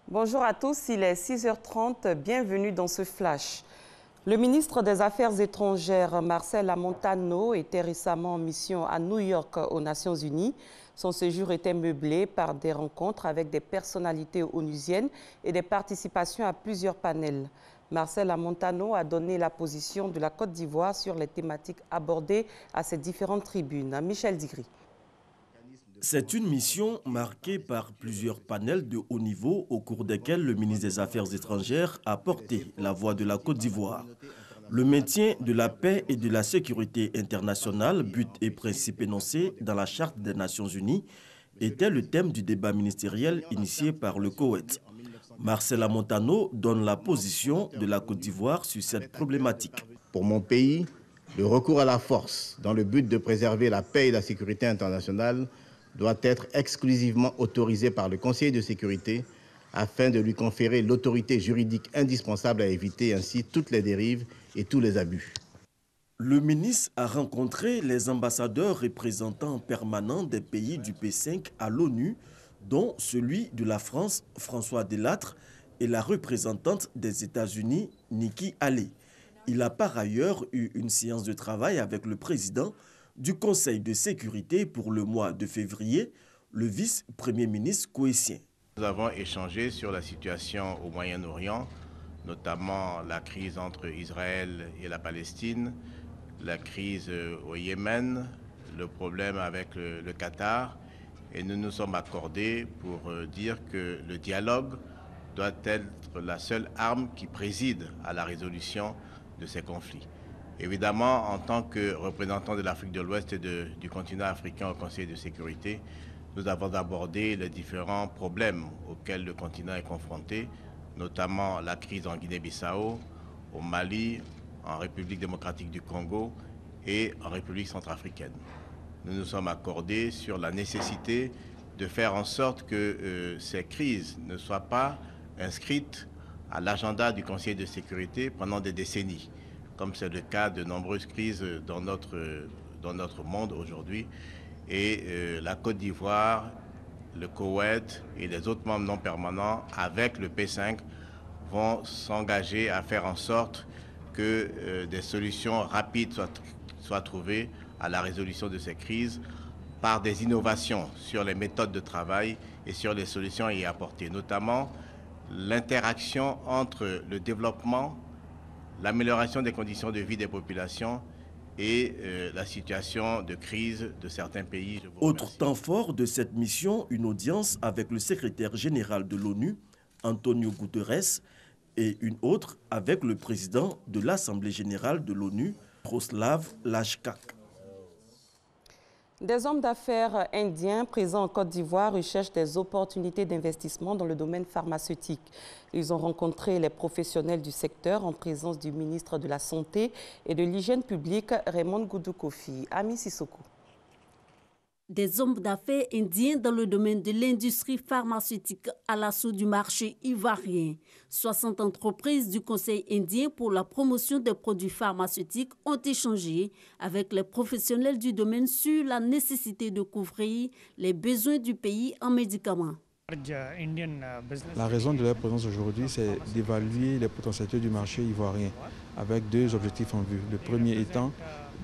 [SPEAKER 3] Bonjour à tous, il est 6h30, bienvenue dans ce flash. Le ministre des Affaires étrangères, Marcel Amontano, était récemment en mission à New York aux Nations Unies. Son séjour était meublé par des rencontres avec des personnalités onusiennes et des participations à plusieurs panels. Marcel Amontano a donné la position de la Côte d'Ivoire sur les thématiques abordées à ces différentes tribunes. Michel Digri.
[SPEAKER 15] C'est une mission marquée par plusieurs panels de haut niveau au cours desquels le ministre des Affaires étrangères a porté la voix de la Côte d'Ivoire. Le maintien de la paix et de la sécurité internationale, but et principe énoncé dans la Charte des Nations Unies, était le thème du débat ministériel initié par le Koweït. Marcel Amontano donne la position de la Côte d'Ivoire sur cette problématique.
[SPEAKER 16] Pour mon pays, le recours à la force dans le but de préserver la paix et la sécurité internationale doit être exclusivement autorisé par le Conseil de sécurité afin de lui conférer l'autorité juridique indispensable à éviter ainsi toutes les dérives et tous les abus.
[SPEAKER 15] Le ministre a rencontré les ambassadeurs représentants permanents des pays du P5 à l'ONU, dont celui de la France, François Delattre, et la représentante des États-Unis, Nikki Haley. Il a par ailleurs eu une séance de travail avec le président du Conseil de sécurité pour le mois de février, le vice-premier ministre koweïtien.
[SPEAKER 16] Nous avons échangé sur la situation au Moyen-Orient, notamment la crise entre Israël et la Palestine, la crise au Yémen, le problème avec le Qatar, et nous nous sommes accordés pour dire que le dialogue doit être la seule arme qui préside à la résolution de ces conflits. Évidemment, en tant que représentant de l'Afrique de l'Ouest et du continent africain au Conseil de sécurité, nous avons abordé les différents problèmes auxquels le continent est confronté, notamment la crise en Guinée-Bissau, au Mali, en République démocratique du Congo et en République centrafricaine. Nous nous sommes accordés sur la nécessité de faire en sorte que ces crises ne soient pas inscrites à l'agenda du Conseil de sécurité pendant des décennies, comme c'est le cas de nombreuses crises dans notre monde aujourd'hui. Et la Côte d'Ivoire, le Koweït et les autres membres non permanents, avec le P5, vont s'engager à faire en sorte que des solutions rapides soient trouvées à la résolution de ces crises par des innovations sur les méthodes de travail et sur les solutions à y apporter, notamment l'interaction entre le développement, l'amélioration des conditions de vie des populations et la situation de crise de certains pays.
[SPEAKER 15] Autre temps fort de cette mission, une audience avec le secrétaire général de l'ONU, Antonio Guterres, et une autre avec le président de l'Assemblée générale de l'ONU, Roslav Lajčák.
[SPEAKER 3] Des hommes d'affaires indiens présents en Côte d'Ivoire recherchent des opportunités d'investissement dans le domaine pharmaceutique. Ils ont rencontré les professionnels du secteur en présence du ministre de la Santé et de l'Hygiène publique, Raymond Goudou-Kofi. Ami Sissoko.
[SPEAKER 17] Des hommes d'affaires indiens dans le domaine de l'industrie pharmaceutique à l'assaut du marché ivoirien. 60 entreprises du Conseil indien pour la promotion des produits pharmaceutiques ont échangé avec les professionnels du domaine sur la nécessité de couvrir les besoins du pays en médicaments.
[SPEAKER 18] La raison de leur présence aujourd'hui, c'est d'évaluer les potentialités du marché ivoirien avec deux objectifs en vue. Le premier étant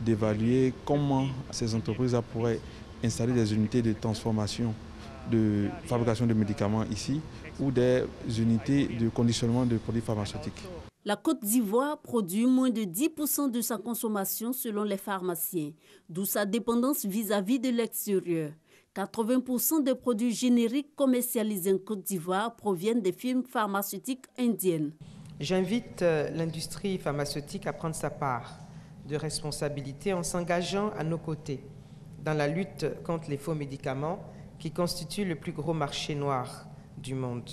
[SPEAKER 18] d'évaluer comment ces entreprises pourraient installer des unités de transformation, de fabrication de médicaments ici ou des unités de conditionnement de produits pharmaceutiques.
[SPEAKER 17] La Côte d'Ivoire produit moins de 10% de sa consommation selon les pharmaciens, d'où sa dépendance vis-à-vis de l'extérieur. 80% des produits génériques commercialisés en Côte d'Ivoire proviennent des firmes pharmaceutiques indiennes.
[SPEAKER 19] J'invite l'industrie pharmaceutique à prendre sa part de responsabilité en s'engageant à nos côtés dans la lutte contre les faux médicaments qui constituent le plus gros marché noir du monde.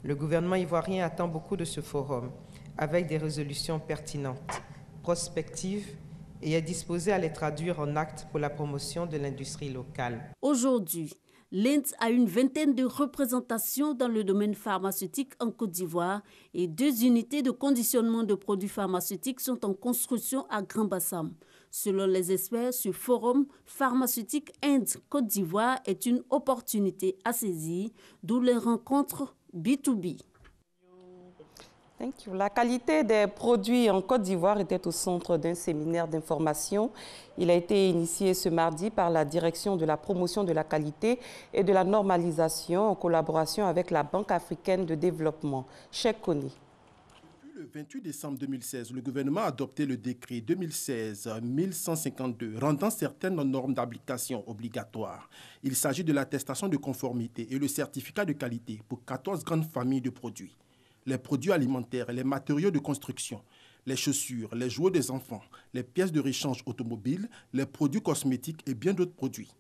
[SPEAKER 19] Le gouvernement ivoirien attend beaucoup de ce forum avec des résolutions pertinentes, prospectives et est disposée à les traduire en actes pour la promotion de l'industrie locale.
[SPEAKER 17] Aujourd'hui, l'Inde a une vingtaine de représentations dans le domaine pharmaceutique en Côte d'Ivoire et 2 unités de conditionnement de produits pharmaceutiques sont en construction à Grand-Bassam. Selon les experts, ce forum pharmaceutique Inde-Côte d'Ivoire est une opportunité à saisir, d'où les rencontres B2B.
[SPEAKER 20] Thank you. La qualité des produits en Côte d'Ivoire était au centre d'un séminaire d'information. Il a été initié ce mardi par la Direction de la promotion de la qualité et de la normalisation en collaboration avec la Banque africaine de développement. Cheikh Kony.
[SPEAKER 5] Le 28 décembre 2016, le gouvernement a adopté le décret 2016-1152 rendant certaines normes d'application obligatoires. Il s'agit de l'attestation de conformité et le certificat de qualité pour 14 grandes familles de produits. Les produits alimentaires, les matériaux de construction, les chaussures, les jouets des enfants, les pièces de rechange automobile, les produits cosmétiques et bien d'autres produits.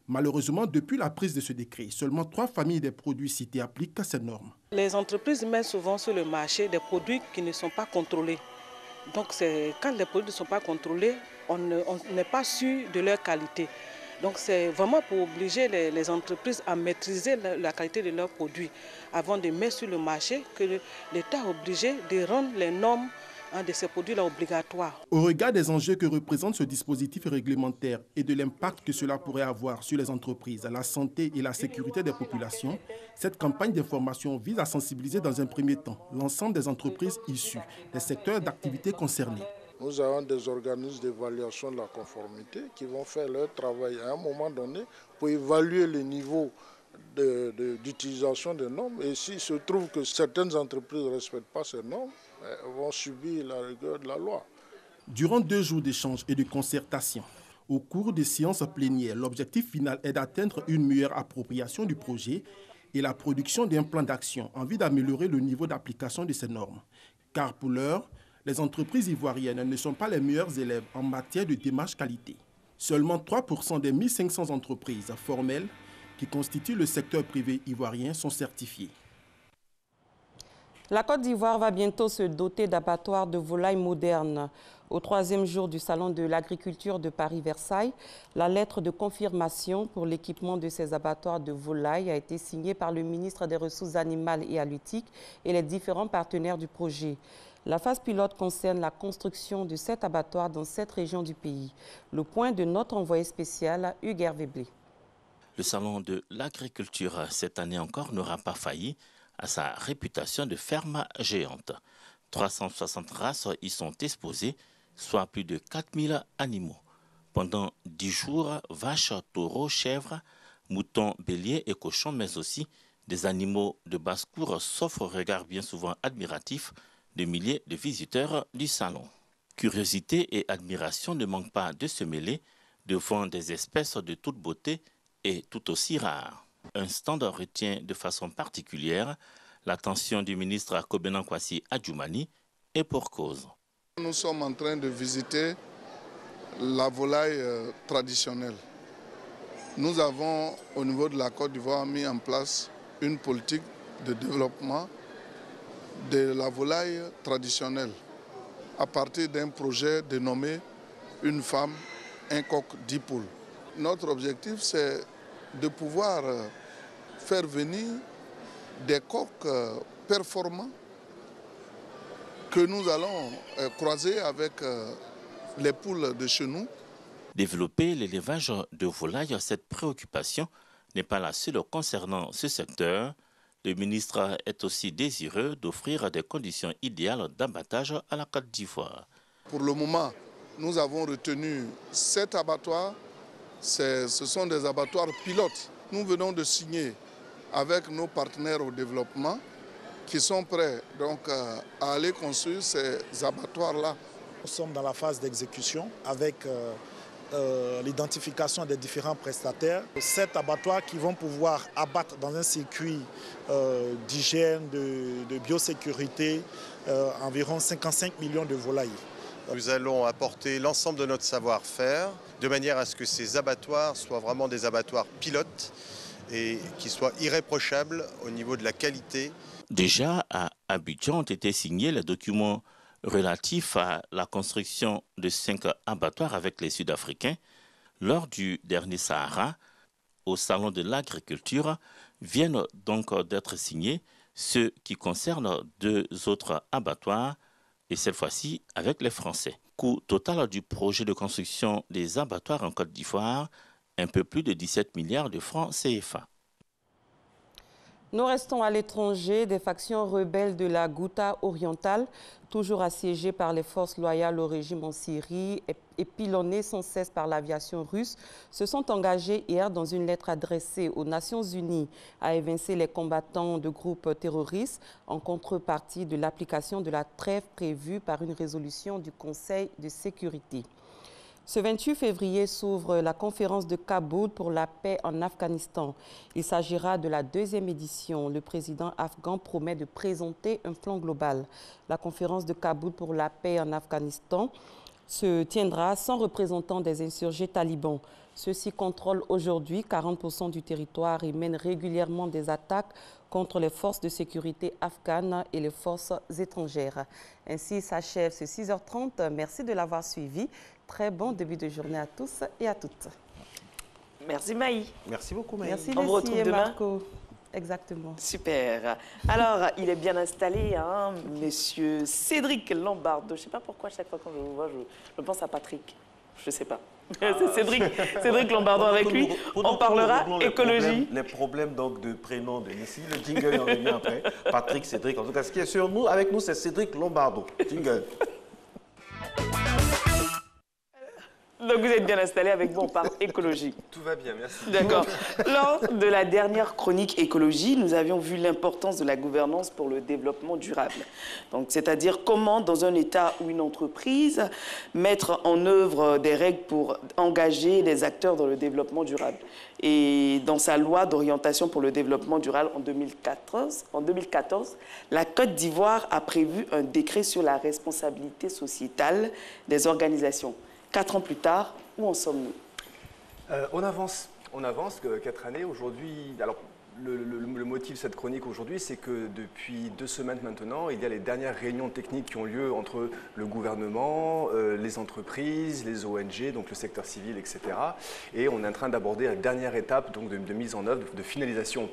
[SPEAKER 5] Malheureusement, depuis la prise de ce décret, seulement 3 familles des produits cités appliquent ces normes.
[SPEAKER 21] Les entreprises mettent souvent sur le marché des produits qui ne sont pas contrôlés. Donc quand les produits ne sont pas contrôlés, on n'est pas sûr de leur qualité. Donc c'est vraiment pour obliger les entreprises à maîtriser la qualité de leurs produits avant de mettre sur le marché que l'État est obligé de rendre les normes de ces produits-là obligatoires.
[SPEAKER 5] Au regard des enjeux que représente ce dispositif réglementaire et de l'impact que cela pourrait avoir sur les entreprises, la santé et la sécurité des populations, cette campagne d'information vise à sensibiliser dans un premier temps l'ensemble des entreprises issues des secteurs d'activité concernés.
[SPEAKER 22] Nous avons des organismes d'évaluation de la conformité qui vont faire leur travail à un moment donné pour évaluer le niveau d'utilisation des normes. Et s'il se trouve que certaines entreprises ne respectent pas ces normes, elles vont subir la rigueur de la loi.
[SPEAKER 5] Durant 2 jours d'échanges et de concertation, au cours des séances plénières, l'objectif final est d'atteindre une meilleure appropriation du projet et la production d'un plan d'action en vue d'améliorer le niveau d'application de ces normes. Car pour l'heure, les entreprises ivoiriennes ne sont pas les meilleurs élèves en matière de démarche qualité. Seulement 3% des 1500 entreprises formelles qui constituent le secteur privé ivoirien sont certifiées.
[SPEAKER 20] La Côte d'Ivoire va bientôt se doter d'abattoirs de volailles modernes. Au 3e jour du Salon de l'agriculture de Paris-Versailles, la lettre de confirmation pour l'équipement de ces abattoirs de volailles a été signée par le ministre des Ressources animales et halieutiques et les différents partenaires du projet. La phase pilote concerne la construction de 7 abattoirs dans 7 régions du pays. Le point de notre envoyé spécial, Hugues Hervé-Blé.
[SPEAKER 23] Le salon de l'agriculture, cette année encore, n'aura pas failli à sa réputation de ferme géante. 360 races y sont exposées, soit plus de 4000 animaux. Pendant 10 jours, vaches, taureaux, chèvres, moutons, béliers et cochons, mais aussi des animaux de basse-cour, s'offrent au regard bien souvent admiratif de milliers de visiteurs du salon. Curiosité et admiration ne manquent pas de se mêler devant des espèces de toute beauté et tout aussi rares. Un stand retient de façon particulière l'attention du ministre Kobenan Kwasi Adjoumani et pour cause.
[SPEAKER 22] Nous sommes en train de visiter la volaille traditionnelle. Nous avons au niveau de la Côte d'Ivoire mis en place une politique de développement de la volaille traditionnelle à partir d'un projet dénommé « Une femme, un coq, 10 poules ». Notre objectif, c'est de pouvoir faire venir des coqs performants que nous allons croiser avec les poules de chez nous.
[SPEAKER 23] Développer l'élevage de volailles, cette préoccupation n'est pas la seule concernant ce secteur. Le ministre est aussi désireux d'offrir des conditions idéales d'abattage à la Côte d'Ivoire.
[SPEAKER 22] Pour le moment, nous avons retenu 7 abattoirs. Ce sont des abattoirs pilotes. Nous venons de signer avec nos partenaires au développement qui sont prêts donc, à aller construire ces abattoirs-là.
[SPEAKER 24] Nous sommes dans la phase d'exécution avec l'identification des différents prestataires. 7 abattoirs qui vont pouvoir abattre dans un circuit d'hygiène, de biosécurité, environ 55 millions de volailles.
[SPEAKER 25] Nous allons apporter l'ensemble de notre savoir-faire de manière à ce que ces abattoirs soient vraiment des abattoirs pilotes et qui soient irréprochables au niveau de la qualité.
[SPEAKER 23] Déjà, à Abidjan ont été signés les documents relatif à la construction de 5 abattoirs avec les Sud-Africains lors du dernier Sahara au Salon de l'agriculture viennent donc d'être signés, ceux qui concernent 2 autres abattoirs et cette fois-ci avec les Français. Coût total du projet de construction des abattoirs en Côte d'Ivoire, un peu plus de 17 milliards de francs CFA.
[SPEAKER 20] Nous restons à l'étranger. Des factions rebelles de la Ghouta orientale, toujours assiégées par les forces loyales au régime en Syrie et pilonnées sans cesse par l'aviation russe, se sont engagées hier dans une lettre adressée aux Nations Unies à évincer les combattants de groupes terroristes en contrepartie de l'application de la trêve prévue par une résolution du Conseil de sécurité. Ce 28 février s'ouvre la conférence de Kaboul pour la paix en Afghanistan. Il s'agira de la 2e édition. Le président afghan promet de présenter un plan global. La conférence de Kaboul pour la paix en Afghanistan se tiendra sans représentants des insurgés talibans. Ceux-ci contrôlent aujourd'hui 40% du territoire et mènent régulièrement des attaques contre les forces de sécurité afghanes et les forces étrangères. Ainsi s'achève ce 6h30. Merci de l'avoir suivi. Très bon début de journée à tous et à toutes.
[SPEAKER 3] Merci Maï.
[SPEAKER 2] Merci beaucoup Maï.
[SPEAKER 20] Merci
[SPEAKER 3] On vous retrouve demain.
[SPEAKER 20] Marco. Exactement.
[SPEAKER 3] Super. Alors, il est bien installé, hein, monsieur Cédric Lombardo. Je ne sais pas pourquoi, chaque fois que je vous vois, je pense à Patrick. Je ne sais pas. C'est Cédric Lombardo avec lui. On parlera écologie.
[SPEAKER 2] Les problèmes donc, de prénom de Nissi. Le jingle, on revient après. Patrick, Cédric. En tout cas, ce qui est sur nous, avec nous, c'est Cédric Lombardo. Jingle.
[SPEAKER 3] Donc vous êtes bien installé avec vous, on parle écologie.
[SPEAKER 1] Tout va bien, merci.
[SPEAKER 3] D'accord. Lors de la dernière chronique écologie, nous avions vu l'importance de la gouvernance pour le développement durable. Donc, c'est-à-dire comment, dans un État ou une entreprise, mettre en œuvre des règles pour engager les acteurs dans le développement durable. Et dans sa loi d'orientation pour le développement durable en 2014, la Côte d'Ivoire a prévu un décret sur la responsabilité sociétale des organisations. 4 ans plus tard, où en sommes-nous?
[SPEAKER 1] On avance 4 années. Aujourd'hui, alors le motif de cette chronique aujourd'hui, c'est que depuis 2 semaines maintenant, il y a les dernières réunions techniques qui ont lieu entre le gouvernement, les entreprises, les ONG, donc le secteur civil, etc. Et on est en train d'aborder la dernière étape donc, de mise en œuvre, de finalisation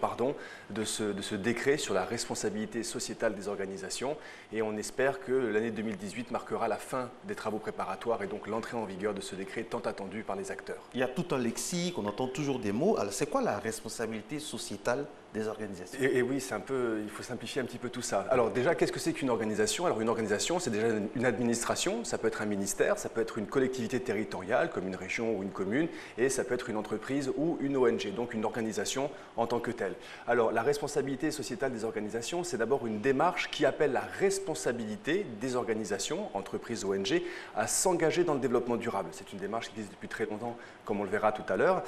[SPEAKER 1] de ce décret sur la responsabilité sociétale des organisations. Et on espère que l'année 2018 marquera la fin des travaux préparatoires et donc l'entrée en vigueur de ce décret tant attendu par les acteurs.
[SPEAKER 2] Il y a tout un lexique, on entend toujours des mots. Alors, c'est quoi la responsabilité sociétale des organisations?
[SPEAKER 1] Et oui, il faut simplifier un petit peu tout ça. Alors déjà, qu'est-ce que c'est qu'une organisation? Alors une organisation, c'est déjà une administration, ça peut être un ministère, ça peut être une collectivité territoriale, comme une région ou une commune, et ça peut être une entreprise ou une ONG, donc une organisation en tant que telle. Alors la responsabilité sociétale des organisations, c'est d'abord une démarche qui appelle la responsabilité des organisations, entreprises, ONG, à s'engager dans le développement durable. C'est une démarche qui existe depuis très longtemps, comme on le verra tout à l'heure.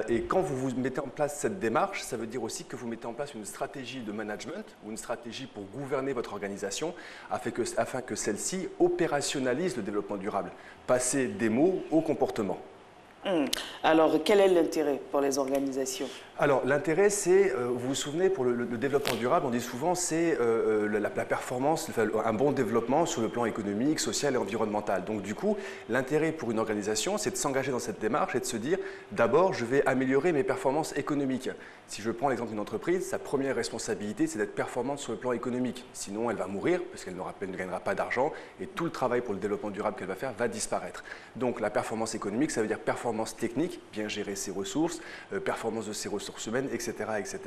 [SPEAKER 1] Et quand vous mettez en place cette démarche, ça veut dire aussi que vous mettez en place une stratégie de management ou une stratégie pour gouverner votre organisation afin que celle-ci opérationnalise le développement durable. Passer des mots au comportement.
[SPEAKER 3] Alors, quel est l'intérêt pour les organisations?
[SPEAKER 1] Alors, l'intérêt, c'est, vous vous souvenez, pour le développement durable, on dit souvent, c'est la performance, un bon développement sur le plan économique, social et environnemental. Donc, du coup, l'intérêt pour une organisation, c'est de s'engager dans cette démarche et de se dire, d'abord, je vais améliorer mes performances économiques. Si je prends l'exemple d'une entreprise, sa première responsabilité, c'est d'être performante sur le plan économique. Sinon, elle va mourir, parce qu'elle ne gagnera pas d'argent, et tout le travail pour le développement durable qu'elle va faire va disparaître. Donc, la performance économique, ça veut dire performance technique, bien gérer ses ressources, performance de ses ressources humaines, etc. etc.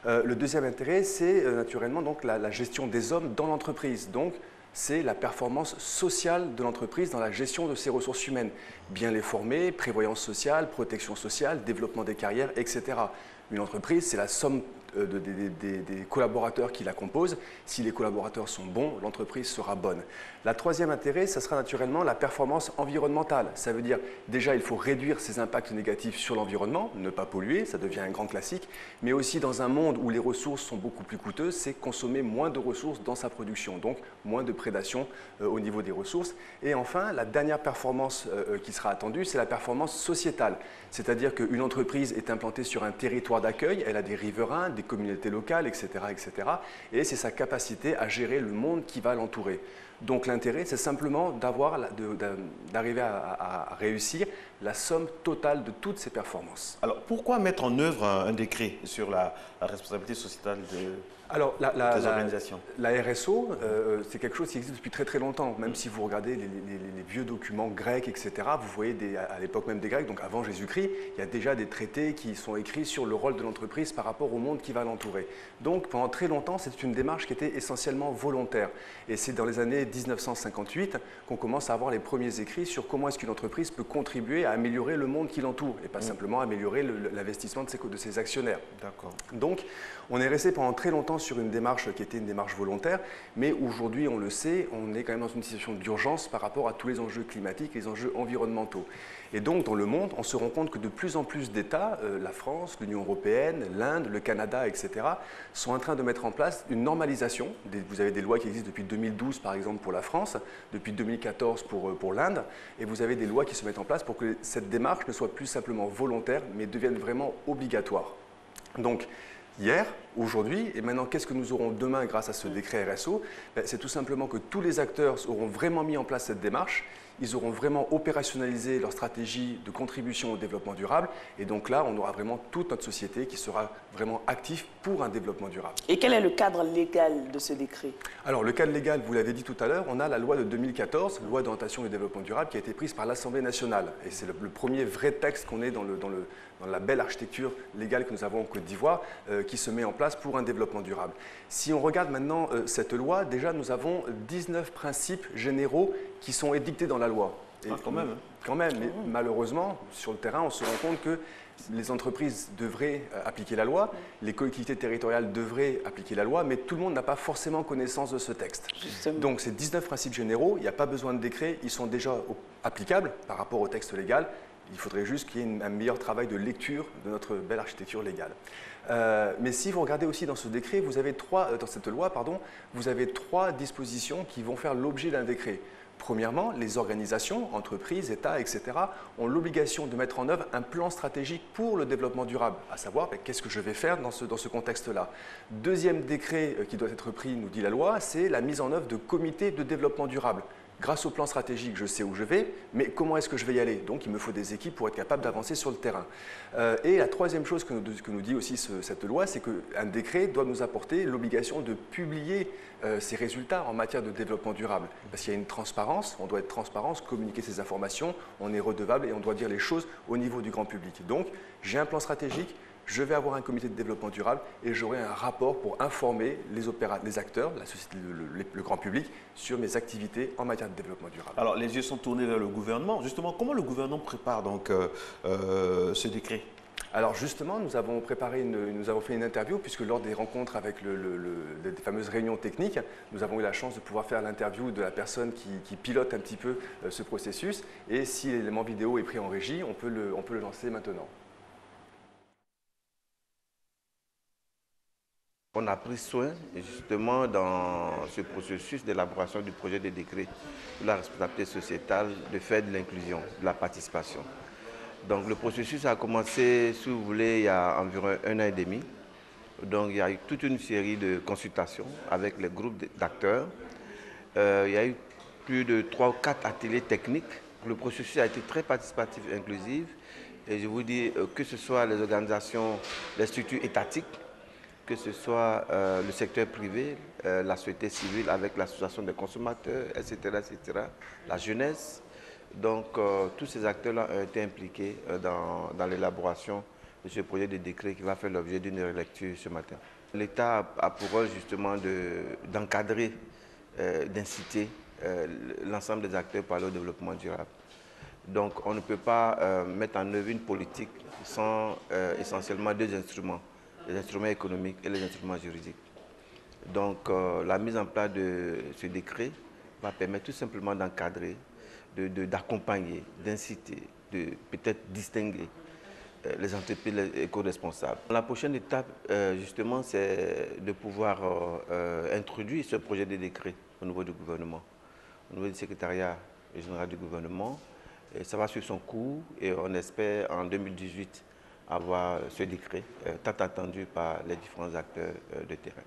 [SPEAKER 1] Le deuxième intérêt, c'est naturellement donc, la gestion des hommes dans l'entreprise. Donc, c'est la performance sociale de l'entreprise dans la gestion de ses ressources humaines. Bien les former, prévoyance sociale, protection sociale, développement des carrières, etc. Une entreprise, c'est la somme des collaborateurs qui la composent. Si les collaborateurs sont bons, l'entreprise sera bonne. La troisième intérêt, ça sera naturellement la performance environnementale. Ça veut dire, déjà, il faut réduire ses impacts négatifs sur l'environnement, ne pas polluer, ça devient un grand classique, mais aussi dans un monde où les ressources sont beaucoup plus coûteuses, c'est consommer moins de ressources dans sa production, donc moins de prédation au niveau des ressources. Et enfin, la dernière performance qui sera attendue, c'est la performance sociétale. C'est-à-dire qu'une entreprise est implantée sur un territoire d'accueil, elle a des riverains, des communautés locales, etc. etc. et c'est sa capacité à gérer le monde qui va l'entourer. Donc l'intérêt, c'est simplement d'arriver à réussir la somme totale de toutes ces performances.
[SPEAKER 2] Alors pourquoi mettre en œuvre un décret sur la responsabilité sociétale des organisations?
[SPEAKER 1] La RSO, c'est quelque chose qui existe depuis très très longtemps. Même si vous regardez les vieux documents grecs, etc., vous voyez à l'époque même des Grecs, donc avant Jésus-Christ, il y a déjà des traités qui sont écrits sur le rôle de l'entreprise par rapport au monde qui va l'entourer. Donc pendant très longtemps, c'est une démarche qui était essentiellement volontaire. Et c'est dans les années 1958 qu'on commence à avoir les premiers écrits sur comment est-ce qu'une entreprise peut contribuer à améliorer le monde qui l'entoure et pas simplement améliorer l'investissement de ses actionnaires.
[SPEAKER 2] D'accord.
[SPEAKER 1] Donc on est resté pendant très longtemps sur une démarche qui était une démarche volontaire, mais aujourd'hui, on le sait, on est quand même dans une situation d'urgence par rapport à tous les enjeux climatiques, les enjeux environnementaux. Et donc, dans le monde, on se rend compte que de plus en plus d'États, la France, l'Union européenne, l'Inde, le Canada, etc., sont en train de mettre en place une normalisation. Vous avez des lois qui existent depuis 2012, par exemple, pour la France, depuis 2014 pour l'Inde, et vous avez des lois qui se mettent en place pour que cette démarche ne soit plus simplement volontaire, mais devienne vraiment obligatoire. Donc, hier, aujourd'hui, et maintenant, qu'est-ce que nous aurons demain grâce à ce décret RSO? C'est tout simplement que tous les acteurs auront vraiment mis en place cette démarche, ils auront vraiment opérationnalisé leur stratégie de contribution au développement durable, et donc là, on aura vraiment toute notre société qui sera vraiment active pour un développement durable.
[SPEAKER 3] Et quel est le cadre légal de ce décret? Alors,
[SPEAKER 1] le cadre légal, vous l'avez dit tout à l'heure, on a la loi de 2014, loi d'orientation et développement durable, qui a été prise par l'Assemblée nationale, et c'est le premier vrai texte qu'on ait dans la belle architecture légale que nous avons en Côte d'Ivoire, qui se met en place pour un développement durable. Si on regarde maintenant cette loi, déjà nous avons 19 principes généraux qui sont édictés dans la loi. Et
[SPEAKER 2] quand même.
[SPEAKER 1] Quand même, mais malheureusement, sur le terrain, on se rend compte que les entreprises devraient appliquer la loi, les collectivités territoriales devraient appliquer la loi, mais tout le monde n'a pas forcément connaissance de ce texte.
[SPEAKER 3] Justement.
[SPEAKER 1] Donc ces 19 principes généraux, il n'y a pas besoin de décret, ils sont déjà applicables par rapport au texte légal. Il faudrait juste qu'il y ait un meilleur travail de lecture de notre belle architecture légale. Mais si vous regardez aussi dans ce décret, dans cette loi, vous avez 3 dispositions qui vont faire l'objet d'un décret. Premièrement, les organisations, entreprises, États, etc. ont l'obligation de mettre en œuvre un plan stratégique pour le développement durable, à savoir qu'est-ce que je vais faire dans ce contexte-là. Deuxième décret qui doit être pris, nous dit la loi, c'est la mise en œuvre de comités de développement durable. Grâce au plan stratégique, je sais où je vais, mais comment est-ce que je vais y aller? Donc, il me faut des équipes pour être capable d'avancer sur le terrain. Et la troisième chose que nous dit aussi cette loi, c'est qu'un décret doit nous apporter l'obligation de publier ces résultats en matière de développement durable. Parce qu'il y a une transparence, on doit être transparent, communiquer ces informations, on est redevable et on doit dire les choses au niveau du grand public. Donc, j'ai un plan stratégique, je vais avoir un comité de développement durable et j'aurai un rapport pour informer les acteurs, la société, le grand public, sur mes activités en matière de développement durable.
[SPEAKER 2] Alors, les yeux sont tournés vers le gouvernement. Justement, comment le gouvernement prépare donc ce décret?
[SPEAKER 1] Alors justement, nous avons fait une interview, puisque lors des rencontres avec des fameuses réunions techniques, nous avons eu la chance de pouvoir faire l'interview de la personne qui pilote un petit peu ce processus. Et si l'élément vidéo est pris en régie, on peut le lancer maintenant.
[SPEAKER 4] On a pris soin, justement, dans ce processus d'élaboration du projet de décret de la responsabilité sociétale, de faire de l'inclusion, de la participation. Donc le processus a commencé, si vous voulez, il y a environ 1 an et demi. Donc il y a eu toute une série de consultations avec les groupes d'acteurs. Il y a eu plus de 3 ou 4 ateliers techniques. Le processus a été très participatif et inclusif. Et je vous dis que ce soit les organisations, les structures étatiques, que ce soit le secteur privé, la société civile avec l'association des consommateurs, etc., la jeunesse. Donc, tous ces acteurs-là ont été impliqués dans l'élaboration de ce projet de décret qui va faire l'objet d'une relecture ce matin. L'État a pour rôle justement d'encadrer, d'inciter l'ensemble des acteurs pour aller au développement durable. Donc, on ne peut pas mettre en œuvre une politique sans essentiellement 2 instruments. Les instruments économiques et les instruments juridiques. Donc la mise en place de ce décret va permettre tout simplement d'encadrer, d'accompagner, d'inciter, de peut-être distinguer les entreprises éco-responsables. La prochaine étape, justement, c'est de pouvoir introduire ce projet de décret au niveau du gouvernement, au niveau du secrétariat général du gouvernement. Et ça va suivre son cours et on espère en 2018 avoir ce décret tant attendu par les différents acteurs de terrain.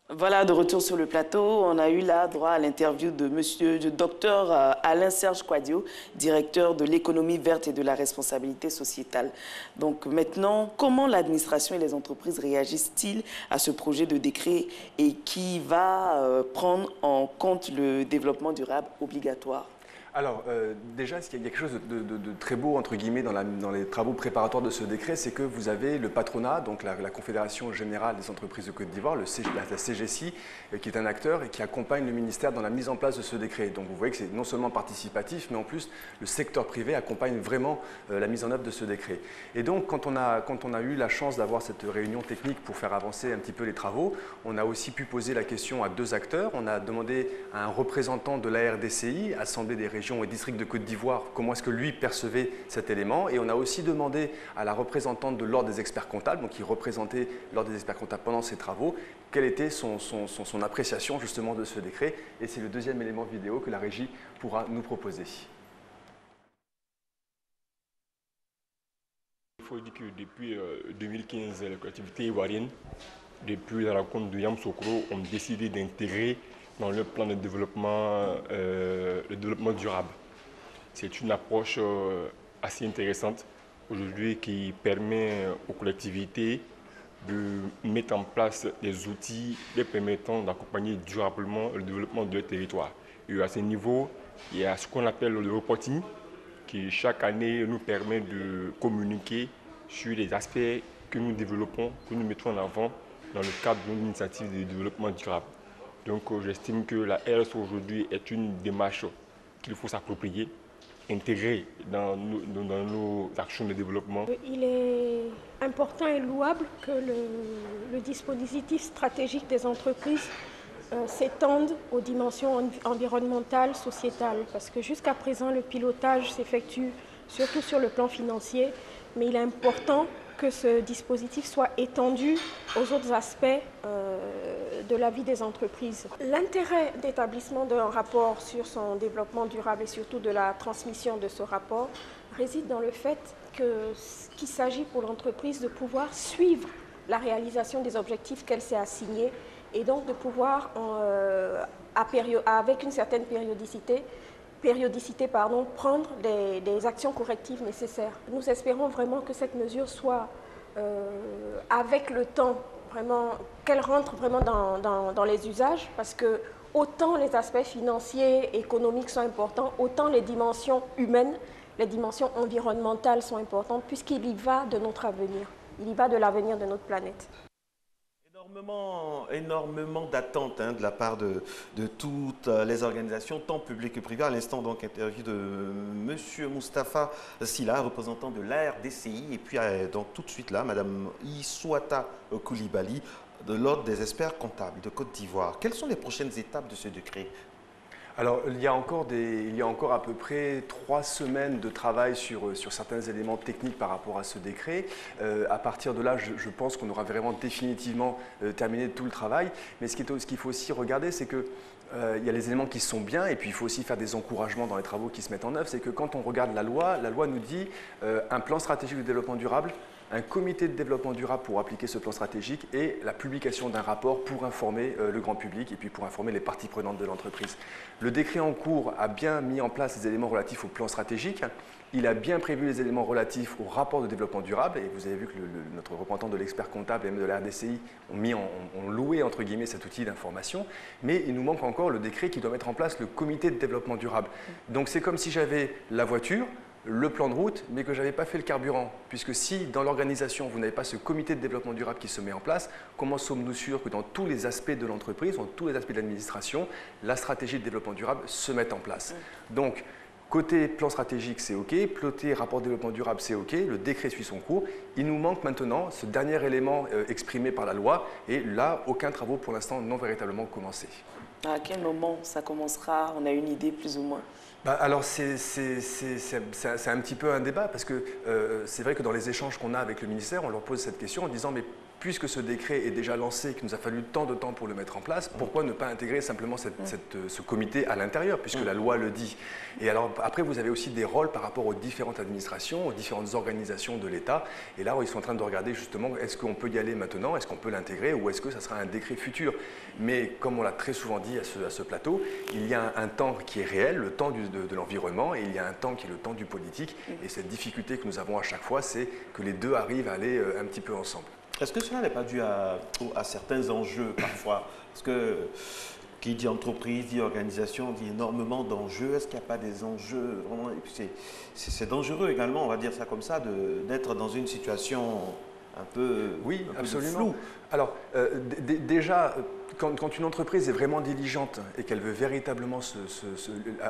[SPEAKER 3] Voilà, de retour sur le plateau, on a eu là droit à l'interview de docteur Alain Serge Kouadio, directeur de l'économie verte et de la responsabilité sociétale. Donc maintenant, comment l'administration et les entreprises réagissent-ils à ce projet de décret et qui va prendre en compte le développement durable obligatoire ?
[SPEAKER 1] Alors, déjà, il y a quelque chose de très beau, entre guillemets, dans les travaux préparatoires de ce décret, c'est que vous avez le patronat, donc la Confédération Générale des Entreprises de Côte d'Ivoire, la CGCI, qui est un acteur et qui accompagne le ministère dans la mise en place de ce décret. Donc, vous voyez que c'est non seulement participatif, mais en plus, le secteur privé accompagne vraiment la mise en œuvre de ce décret. Et donc, quand on a eu la chance d'avoir cette réunion technique pour faire avancer un petit peu les travaux, on a aussi pu poser la question à deux acteurs. On a demandé à un représentant de la RDCI, Assemblée des régions et districts de Côte d'Ivoire, comment est-ce que lui percevait cet élément. Et on a aussi demandé à la représentante de l'Ordre des experts comptables, donc qui représentait l'Ordre des experts comptables pendant ces travaux, quelle était son appréciation justement de ce décret. Et c'est le deuxième élément vidéo que la régie pourra nous proposer.
[SPEAKER 6] Il faut dire que depuis 2015, les collectivités ivoiriennes, depuis la rencontre de Yamoussoukro, ont décidé d'intégrer dans le plan de développement, le développement durable. C'est une approche assez intéressante aujourd'hui qui permet aux collectivités de mettre en place des outils les permettant d'accompagner durablement le développement de leur territoire. Et à ce niveau, il y a ce qu'on appelle le reporting qui chaque année nous permet de communiquer sur les aspects que nous développons, que nous mettons en avant dans le cadre d'une initiative de développement durable. Donc j'estime que la RS aujourd'hui est une démarche qu'il faut s'approprier, intégrer dans nos actions de développement.
[SPEAKER 7] Il est important et louable que le dispositif stratégique des entreprises s'étende aux dimensions environnementales, sociétales, parce que jusqu'à présent le pilotage s'effectue surtout sur le plan financier, mais il est important que ce dispositif soit étendu aux autres aspects de la vie des entreprises. L'intérêt d'établissement d'un rapport sur son développement durable et surtout de la transmission de ce rapport réside dans le fait qu'il s'agit pour l'entreprise de pouvoir suivre la réalisation des objectifs qu'elle s'est assignés et donc de pouvoir, avec une certaine périodicité, prendre des actions correctives nécessaires. Nous espérons vraiment que cette mesure soit, avec le temps, qu'elle rentre vraiment dans les usages, parce que autant les aspects financiers, économiques sont importants, autant les dimensions humaines, les dimensions environnementales sont importantes, puisqu'il y va de notre avenir, il y va de l'avenir de notre planète.
[SPEAKER 2] Énormément d'attentes de la part de toutes les organisations, tant publiques que privées. À l'instant, donc, interview de M. Moustapha Silla, représentant de l'ARDCI, et puis donc, tout de suite là, Mme Isouata Koulibaly, de l'Ordre des experts comptables de Côte d'Ivoire. Quelles sont les prochaines étapes de ce décret ?
[SPEAKER 1] Alors, il y a encore à peu près 3 semaines de travail sur certains éléments techniques par rapport à ce décret. À partir de là, je pense qu'on aura vraiment définitivement terminé tout le travail. Mais ce qu'il faut aussi regarder, c'est que il y a les éléments qui sont bien et puis il faut aussi faire des encouragements dans les travaux qui se mettent en œuvre. C'est que quand on regarde la loi nous dit un plan stratégique de développement durable, un comité de développement durable pour appliquer ce plan stratégique et la publication d'un rapport pour informer le grand public et puis pour informer les parties prenantes de l'entreprise. Le décret en cours a bien mis en place les éléments relatifs au plan stratégique. Il a bien prévu les éléments relatifs au rapport de développement durable et vous avez vu que notre représentant de l'expert comptable et même de la RDCI ont loué entre guillemets cet outil d'information, mais il nous manque encore le décret qui doit mettre en place le comité de développement durable. Donc c'est comme si j'avais la voiture, le plan de route, mais que je n'avais pas fait le carburant. Puisque si dans l'organisation, vous n'avez pas ce comité de développement durable qui se met en place, comment sommes-nous sûrs que dans tous les aspects de l'entreprise, dans tous les aspects de l'administration, la stratégie de développement durable se mette en place. Donc, côté plan stratégique, c'est OK. Côté rapport de développement durable, c'est OK. Le décret suit son cours. Il nous manque maintenant ce dernier élément exprimé par la loi. Et là, aucun travaux pour l'instant n'ont véritablement commencé.
[SPEAKER 3] À quel moment ça commencera? On a une idée plus ou moins?
[SPEAKER 1] Alors c'est un petit peu un débat parce que c'est vrai que dans les échanges qu'on a avec le ministère, on leur pose cette question en disant mais puisque ce décret est déjà lancé, qu'il nous a fallu tant de temps pour le mettre en place, pourquoi ne pas intégrer simplement ce comité à l'intérieur, puisque la loi le dit. Et alors après, vous avez aussi des rôles par rapport aux différentes administrations, aux différentes organisations de l'État. Et là, ils sont en train de regarder justement, est-ce qu'on peut y aller maintenant, est-ce qu'on peut l'intégrer, ou est-ce que ça sera un décret futur. Mais comme on l'a très souvent dit à ce plateau, il y a un temps qui est réel, le temps de l'environnement, et il y a un temps qui est le temps du politique. Et cette difficulté que nous avons à chaque fois, c'est que les deux arrivent à aller un petit peu ensemble.
[SPEAKER 2] Est-ce que cela n'est pas dû à certains enjeux parfois? Parce que qui dit entreprise, dit organisation, dit énormément d'enjeux. Est-ce qu'il n'y a pas des enjeux vraiment? Et puis c'est dangereux également, on va dire ça comme ça, d'être dans une situation un peu,
[SPEAKER 1] oui,
[SPEAKER 2] un peu
[SPEAKER 1] absolument.
[SPEAKER 2] floue.
[SPEAKER 1] Alors, déjà, quand une entreprise est vraiment diligente et qu'elle veut véritablement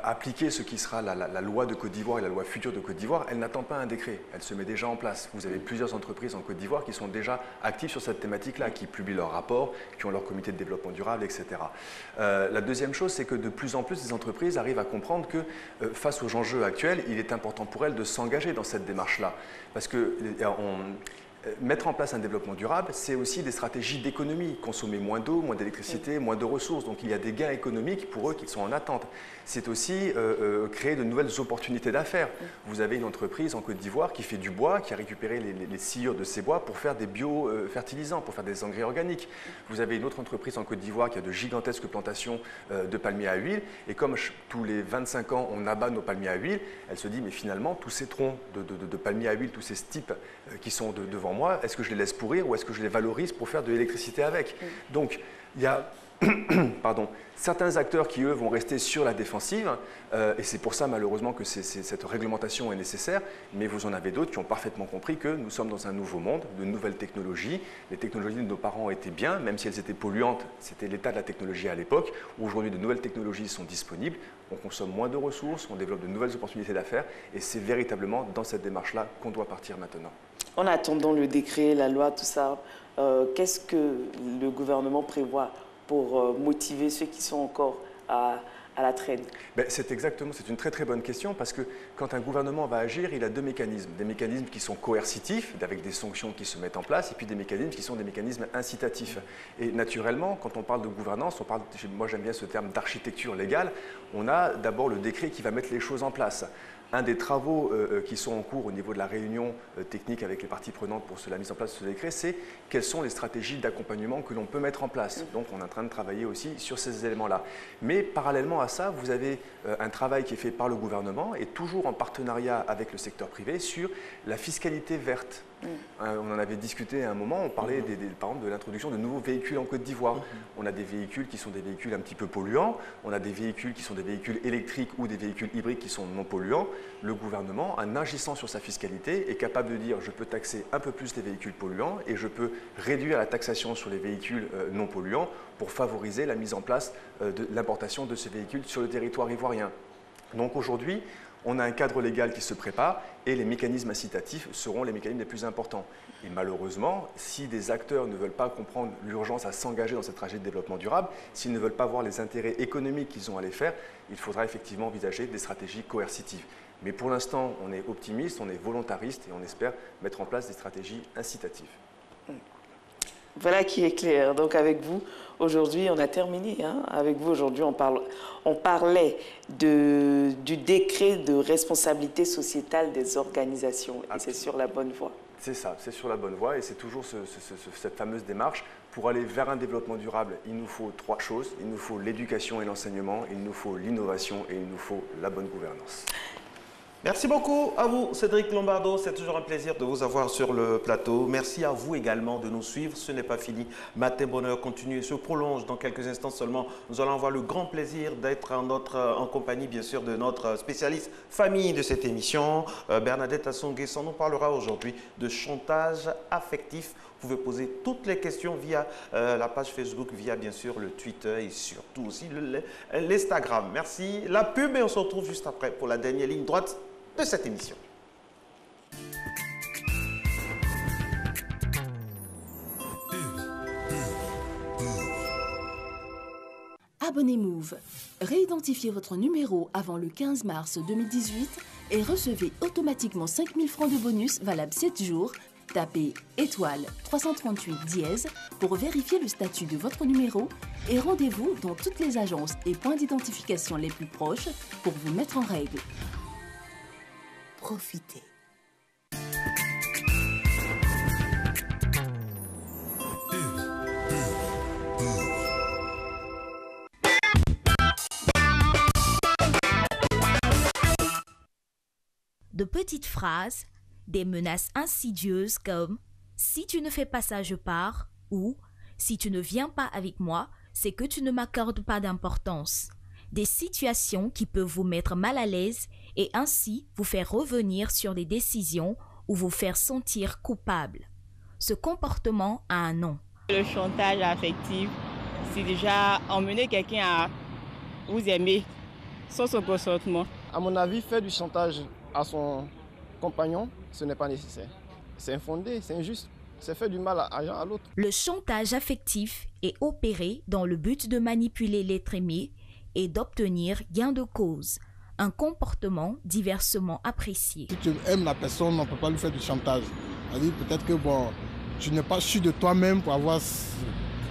[SPEAKER 1] appliquer ce qui sera la loi de Côte d'Ivoire et la loi future de Côte d'Ivoire, elle n'attend pas un décret, elle se met déjà en place. Vous avez plusieurs entreprises en Côte d'Ivoire qui sont déjà actives sur cette thématique-là, qui publient leurs rapports, qui ont leur comité de développement durable, etc. La deuxième chose, c'est que de plus en plus, les entreprises arrivent à comprendre que face aux enjeux actuels, il est important pour elles de s'engager dans cette démarche-là. Parce que mettre en place un développement durable, c'est aussi des stratégies d'économie, consommer moins d'eau, moins d'électricité, moins de ressources. Donc il y a des gains économiques pour eux qui sont en attente. C'est aussi créer de nouvelles opportunités d'affaires. Vous avez une entreprise en Côte d'Ivoire qui fait du bois, qui a récupéré les sciures de ces bois pour faire des biofertilisants, pour faire des engrais organiques. Vous avez une autre entreprise en Côte d'Ivoire qui a de gigantesques plantations de palmiers à huile. Et comme tous les 25 ans, on abat nos palmiers à huile, elle se dit, mais finalement, tous ces troncs de palmiers à huile, tous ces stipes qui sont devant moi, est-ce que je les laisse pourrir ou est-ce que je les valorise pour faire de l'électricité avec? Donc, il y a certains acteurs qui, eux, vont rester sur la défensive et c'est pour ça, malheureusement, que cette réglementation est nécessaire, mais vous en avez d'autres qui ont parfaitement compris que nous sommes dans un nouveau monde, de nouvelles technologies. Les technologies de nos parents étaient bien, même si elles étaient polluantes, c'était l'état de la technologie à l'époque. Aujourd'hui, de nouvelles technologies sont disponibles, on consomme moins de ressources, on développe de nouvelles opportunités d'affaires et c'est véritablement dans cette démarche-là qu'on doit partir maintenant.
[SPEAKER 3] En attendant le décret, la loi, tout ça, qu'est-ce que le gouvernement prévoit pour motiver ceux qui sont encore à la traîne?
[SPEAKER 1] C'est une très très bonne question parce que quand un gouvernement va agir, il a deux mécanismes. Des mécanismes qui sont coercitifs, avec des sanctions qui se mettent en place, et puis des mécanismes qui sont des mécanismes incitatifs. Et naturellement, quand on parle de gouvernance, moi j'aime bien ce terme d'architecture légale, on a d'abord le décret qui va mettre les choses en place. Un des travaux qui sont en cours au niveau de la réunion technique avec les parties prenantes pour la mise en place de ce décret, c'est quelles sont les stratégies d'accompagnement que l'on peut mettre en place. Donc on est en train de travailler aussi sur ces éléments-là. Mais parallèlement à ça, vous avez un travail qui est fait par le gouvernement et toujours en partenariat avec le secteur privé sur la fiscalité verte. On en avait discuté à un moment, on parlait par exemple de l'introduction de nouveaux véhicules en Côte d'Ivoire. On a des véhicules qui sont des véhicules un petit peu polluants, on a des véhicules qui sont des véhicules électriques ou des véhicules hybrides qui sont non polluants. Le gouvernement, en agissant sur sa fiscalité, est capable de dire je peux taxer un peu plus les véhicules polluants et je peux réduire la taxation sur les véhicules non polluants pour favoriser la mise en place de l'importation de ces véhicules sur le territoire ivoirien. Donc aujourd'hui, on a un cadre légal qui se prépare et les mécanismes incitatifs seront les mécanismes les plus importants. Et malheureusement, si des acteurs ne veulent pas comprendre l'urgence à s'engager dans cette trajectoire de développement durable, s'ils ne veulent pas voir les intérêts économiques qu'ils ont à les faire, il faudra effectivement envisager des stratégies coercitives. Mais pour l'instant, on est optimiste, on est volontariste et on espère mettre en place des stratégies incitatives.
[SPEAKER 3] Voilà qui est clair. Donc avec vous, aujourd'hui, on a terminé. Avec vous, aujourd'hui, on parlait du décret de responsabilité sociétale des organisations. Et c'est sur la bonne voie.
[SPEAKER 1] C'est ça, c'est sur la bonne voie et c'est toujours cette fameuse démarche. Pour aller vers un développement durable, il nous faut trois choses. Il nous faut l'éducation et l'enseignement, il nous faut l'innovation et il nous faut la bonne gouvernance.
[SPEAKER 2] Merci beaucoup à vous, Cédric Lombardo. C'est toujours un plaisir de vous avoir sur le plateau. Merci à vous également de nous suivre. Ce n'est pas fini. Matin Bonheur continue et se prolonge dans quelques instants seulement. Nous allons avoir le grand plaisir d'être en compagnie, bien sûr, de notre spécialiste famille de cette émission, Bernadette Assongué-San. nous parlera aujourd'hui de chantage affectif. Vous pouvez poser toutes les questions via la page Facebook, via bien sûr le Twitter et surtout aussi l'Instagram. Merci. La pub et on se retrouve juste après pour la dernière ligne droite de cette émission.
[SPEAKER 8] Abonnez Move. Réidentifiez votre numéro avant le 15 mars 2018 et recevez automatiquement 5 000 francs de bonus valables 7 jours Tapez étoile 338 dièse pour vérifier le statut de votre numéro et rendez-vous dans toutes les agences et points d'identification les plus proches pour vous mettre en règle. Profitez.
[SPEAKER 9] De petites phrases, des menaces insidieuses comme « si tu ne fais pas ça, je pars » ou « si tu ne viens pas avec moi, c'est que tu ne m'accordes pas d'importance ». Des situations qui peuvent vous mettre mal à l'aise et ainsi vous faire revenir sur des décisions ou vous faire sentir coupable. Ce comportement a un nom.
[SPEAKER 10] Le chantage affectif, c'est déjà emmener quelqu'un à vous aimer sans son consentement.
[SPEAKER 11] À mon avis, faire du chantage à son compagnon, ce n'est pas nécessaire. C'est infondé, c'est injuste. C'est faire du mal à l'autre.
[SPEAKER 9] Le chantage affectif est opéré dans le but de manipuler l'être aimé et d'obtenir gain de cause, un comportement diversement apprécié.
[SPEAKER 5] Si tu aimes la personne, on ne peut pas lui faire du chantage. C'est-à-dire peut-être que tu n'es pas sûr de toi-même pour avoir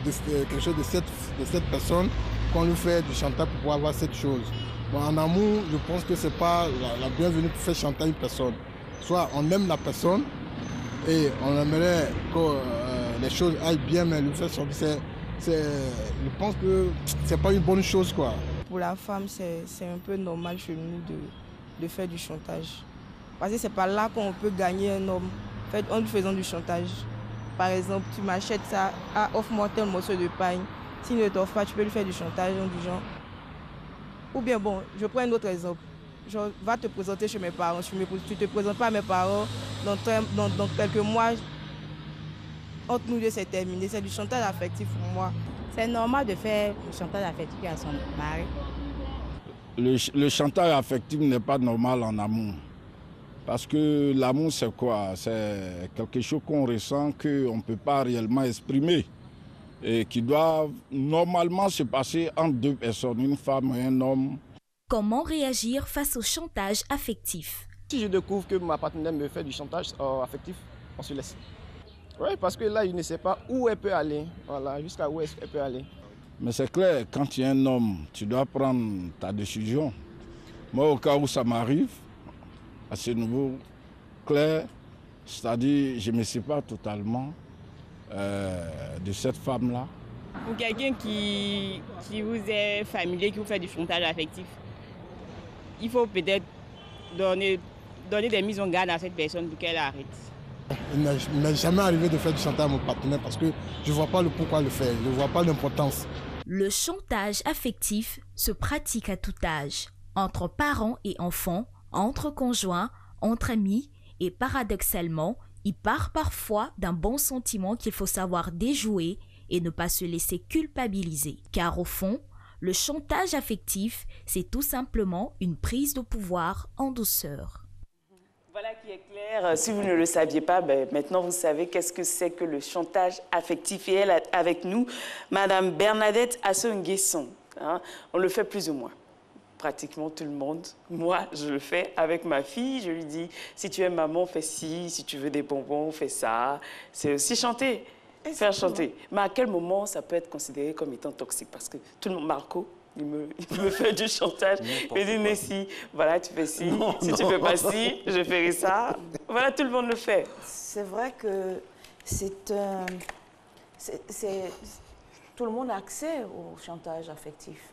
[SPEAKER 5] quelque chose de cette personne qu'on lui fait du chantage pour pouvoir avoir cette chose. En amour, je pense que ce n'est pas la bienvenue pour faire chanter à une personne. Soit on aime la personne et on aimerait que les choses aillent bien, mais le faire chanter, je pense que ce n'est pas une bonne chose, quoi.
[SPEAKER 12] Pour la femme, c'est un peu normal chez nous de faire du chantage. Parce que ce n'est pas là qu'on peut gagner un homme en lui faisant du chantage. Par exemple, tu m'achètes ça, offre-moi tel morceau de pain. S'il ne t'offre pas, tu peux lui faire du chantage en disant. Ou bien, bon, je prends un autre exemple. Je vais te présenter chez mes parents. Tu ne te présentes pas à mes parents. Dans quelques mois, entre nous deux, c'est terminé. C'est du chantage affectif pour moi.
[SPEAKER 14] C'est normal de faire du chantage affectif à son mari.
[SPEAKER 26] Le chantage affectif n'est pas normal en amour. Parce que l'amour, c'est quoi? C'est quelque chose qu'on ressent qu'on ne peut pas réellement exprimer. Et qui doit normalement se passer entre deux personnes, une femme et un homme.
[SPEAKER 9] Comment réagir face au chantage affectif?
[SPEAKER 11] Si je découvre que ma partenaire me fait du chantage affectif, on se laisse. Oui, parce que là, il ne sait pas où elle peut aller, voilà, jusqu'à où elle peut aller.
[SPEAKER 26] Mais c'est clair, quand tu es un homme, tu dois prendre ta décision. Moi, au cas où ça m'arrive, à ce niveau clair, c'est-à-dire je me sépare totalement de cette femme-là.
[SPEAKER 10] Pour quelqu'un qui vous est familier, qui vous fait du chantage affectif, il faut peut-être donner des mises en garde à cette personne pour qu'elle arrête.
[SPEAKER 5] Il ne m'est jamais arrivé de faire du chantage à mon partenaire parce que je ne vois pas le pourquoi le faire, je ne vois pas l'importance.
[SPEAKER 9] Le chantage affectif se pratique à tout âge, entre parents et enfants, entre conjoints, entre amis et paradoxalement, il part parfois d'un bon sentiment qu'il faut savoir déjouer et ne pas se laisser culpabiliser. Car au fond, le chantage affectif, c'est tout simplement une prise de pouvoir en douceur.
[SPEAKER 3] Voilà qui est clair. Si vous ne le saviez pas, maintenant vous savez qu'est-ce que c'est que le chantage affectif. Et elle, avec nous, Madame Bernadette Assou-Nguesson. On le fait plus ou moins. Pratiquement tout le monde. Moi, je le fais avec ma fille. Je lui dis, si tu aimes maman, fais ci. Si tu veux des bonbons, fais ça. C'est aussi chanter, faire chanter. Mais à quel moment ça peut être considéré comme étant toxique? Parce que tout le monde, Marco, il me fait du chantage. Il me dit, Nessie, voilà, tu fais ci. Si tu ne fais pas ci, je ferai ça. Voilà, tout le monde le fait.
[SPEAKER 27] C'est vrai que tout le monde a accès au chantage affectif.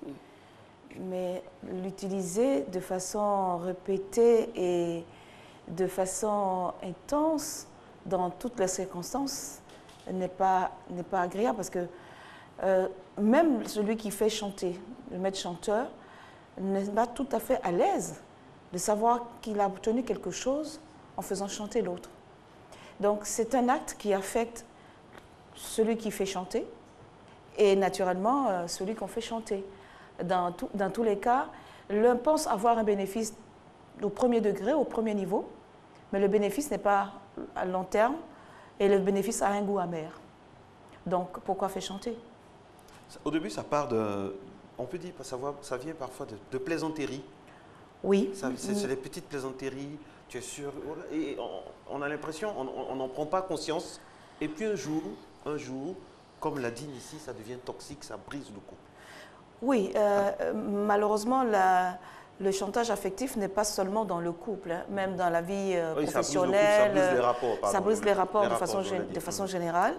[SPEAKER 27] Mais l'utiliser de façon répétée et de façon intense dans toutes les circonstances n'est pas agréable parce que même celui qui fait chanter, le maître chanteur, n'est pas tout à fait à l'aise de savoir qu'il a obtenu quelque chose en faisant chanter l'autre. Donc c'est un acte qui affecte celui qui fait chanter et naturellement celui qu'on fait chanter. Dans tous les cas, l'un pense avoir un bénéfice au premier degré, au premier niveau, mais le bénéfice n'est pas à long terme et le bénéfice a un goût amer. Donc, pourquoi faire chanter?
[SPEAKER 2] Au début, ça part de... On peut dire, ça vient parfois de plaisanteries.
[SPEAKER 27] Oui.
[SPEAKER 2] C'est des petites plaisanteries. Tu es sûr? Et on a l'impression, on n'en prend pas conscience. Et puis un jour, comme l'a dit ici, ça devient toxique, ça brise le couple.
[SPEAKER 27] Oui, malheureusement, le chantage affectif n'est pas seulement dans le couple, hein, même dans la vie professionnelle.
[SPEAKER 2] Ça brise les rapports.
[SPEAKER 27] Ça brise les rapports de façon générale.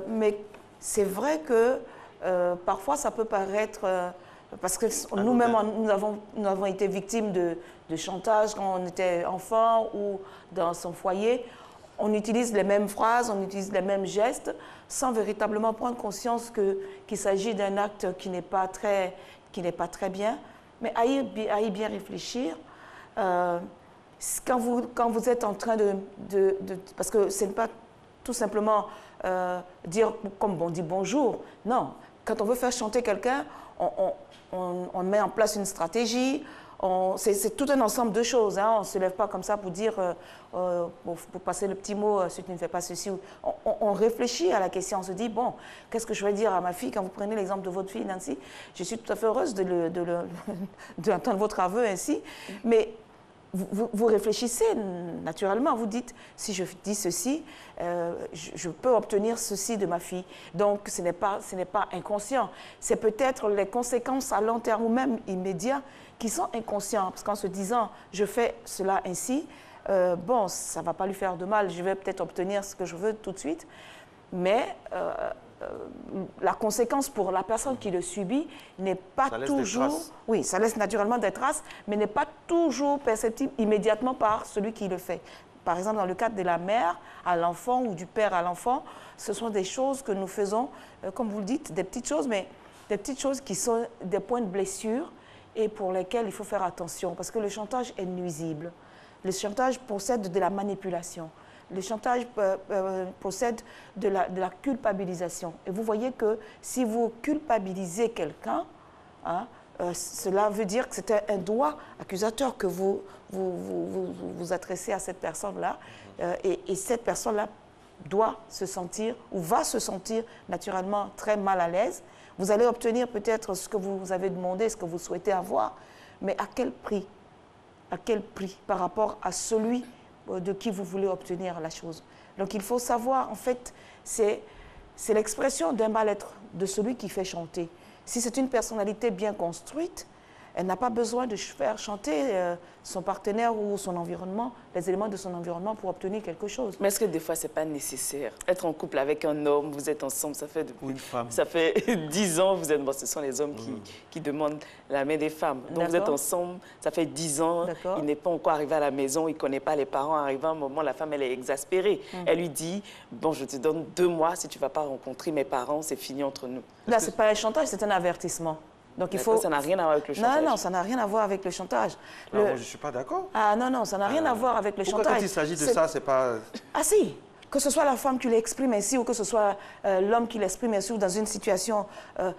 [SPEAKER 27] Mais c'est vrai que parfois ça peut paraître... parce que nous-mêmes, nous avons été victimes de chantage quand on était enfant ou dans son foyer. On utilise les mêmes phrases, on utilise les mêmes gestes, sans véritablement prendre conscience qu'il s'agit d'un acte qui n'est pas très bien. Mais à y bien réfléchir, quand vous êtes en train parce que ce n'est pas tout simplement dire, comme on dit bonjour, non. Quand on veut faire chanter quelqu'un, on met en place une stratégie, c'est tout un ensemble de choses. Hein. On ne se lève pas comme ça pour dire, pour passer le petit mot, si tu ne fais pas ceci. On réfléchit à la question, on se dit, bon, qu'est-ce que je vais dire à ma fille? Quand vous prenez l'exemple de votre fille, Nancy, je suis tout à fait heureuse d'entendre votre aveu ainsi, mais vous réfléchissez naturellement, vous dites, si je dis ceci, je peux obtenir ceci de ma fille. Donc, ce n'est pas inconscient. C'est peut-être les conséquences à long terme ou même immédiates qui sont inconscientes. Parce qu'en se disant, je fais cela ainsi, bon, ça ne va pas lui faire de mal, je vais peut-être obtenir ce que je veux tout de suite. Mais la conséquence pour la personne qui le subit n'est pas toujours... Oui, ça laisse naturellement des traces, mais n'est pas toujours perceptible immédiatement par celui qui le fait. Par exemple, dans le cadre de la mère à l'enfant ou du père à l'enfant, ce sont des choses que nous faisons, comme vous le dites, des petites choses, mais des petites choses qui sont des points de blessure et pour lesquels il faut faire attention, parce que le chantage est nuisible. Le chantage possède de la manipulation. Le chantage possède de la culpabilisation. Et vous voyez que si vous culpabilisez quelqu'un, hein, cela veut dire que c'est un doigt accusateur que vous adressez à cette personne-là. Et cette personne-là doit se sentir ou va se sentir naturellement très mal à l'aise. Vous allez obtenir peut-être ce que vous avez demandé, ce que vous souhaitez avoir, mais à quel prix? À quel prix par rapport à celui de qui vous voulez obtenir la chose? Donc il faut savoir, en fait, c'est l'expression d'un mal-être de celui qui fait chanter. Si c'est une personnalité bien construite, elle n'a pas besoin de faire chanter son partenaire ou son environnement, les éléments de son environnement pour obtenir quelque chose.
[SPEAKER 3] Mais est-ce que des fois, ce n'est pas nécessaire? Être en couple avec un homme, vous êtes ensemble, ça fait 10 ans, vous êtes, bon, ce sont les hommes qui demandent la main des femmes. Donc vous êtes ensemble, ça fait 10 ans, il n'est pas encore arrivé à la maison, il ne connaît pas les parents. Arrivé à un moment, la femme, elle est exaspérée. Elle lui dit, bon, je te donne 2 mois, si tu ne vas pas rencontrer mes parents, c'est fini entre nous.
[SPEAKER 27] Là, ce n'est pas un chantage, c'est un avertissement. Donc il faut...
[SPEAKER 3] Ça n'a rien à voir avec le chantage.
[SPEAKER 27] Non, ça n'a rien à voir avec le chantage.
[SPEAKER 2] Moi, je ne suis pas d'accord.
[SPEAKER 27] Ah non, ça n'a rien à voir avec le chantage.
[SPEAKER 2] Pourquoi quand il s'agit de ça, c'est pas...
[SPEAKER 27] Ah si, que ce soit la femme qui l'exprime ainsi ou que ce soit l'homme qui l'exprime ainsi ou dans une situation,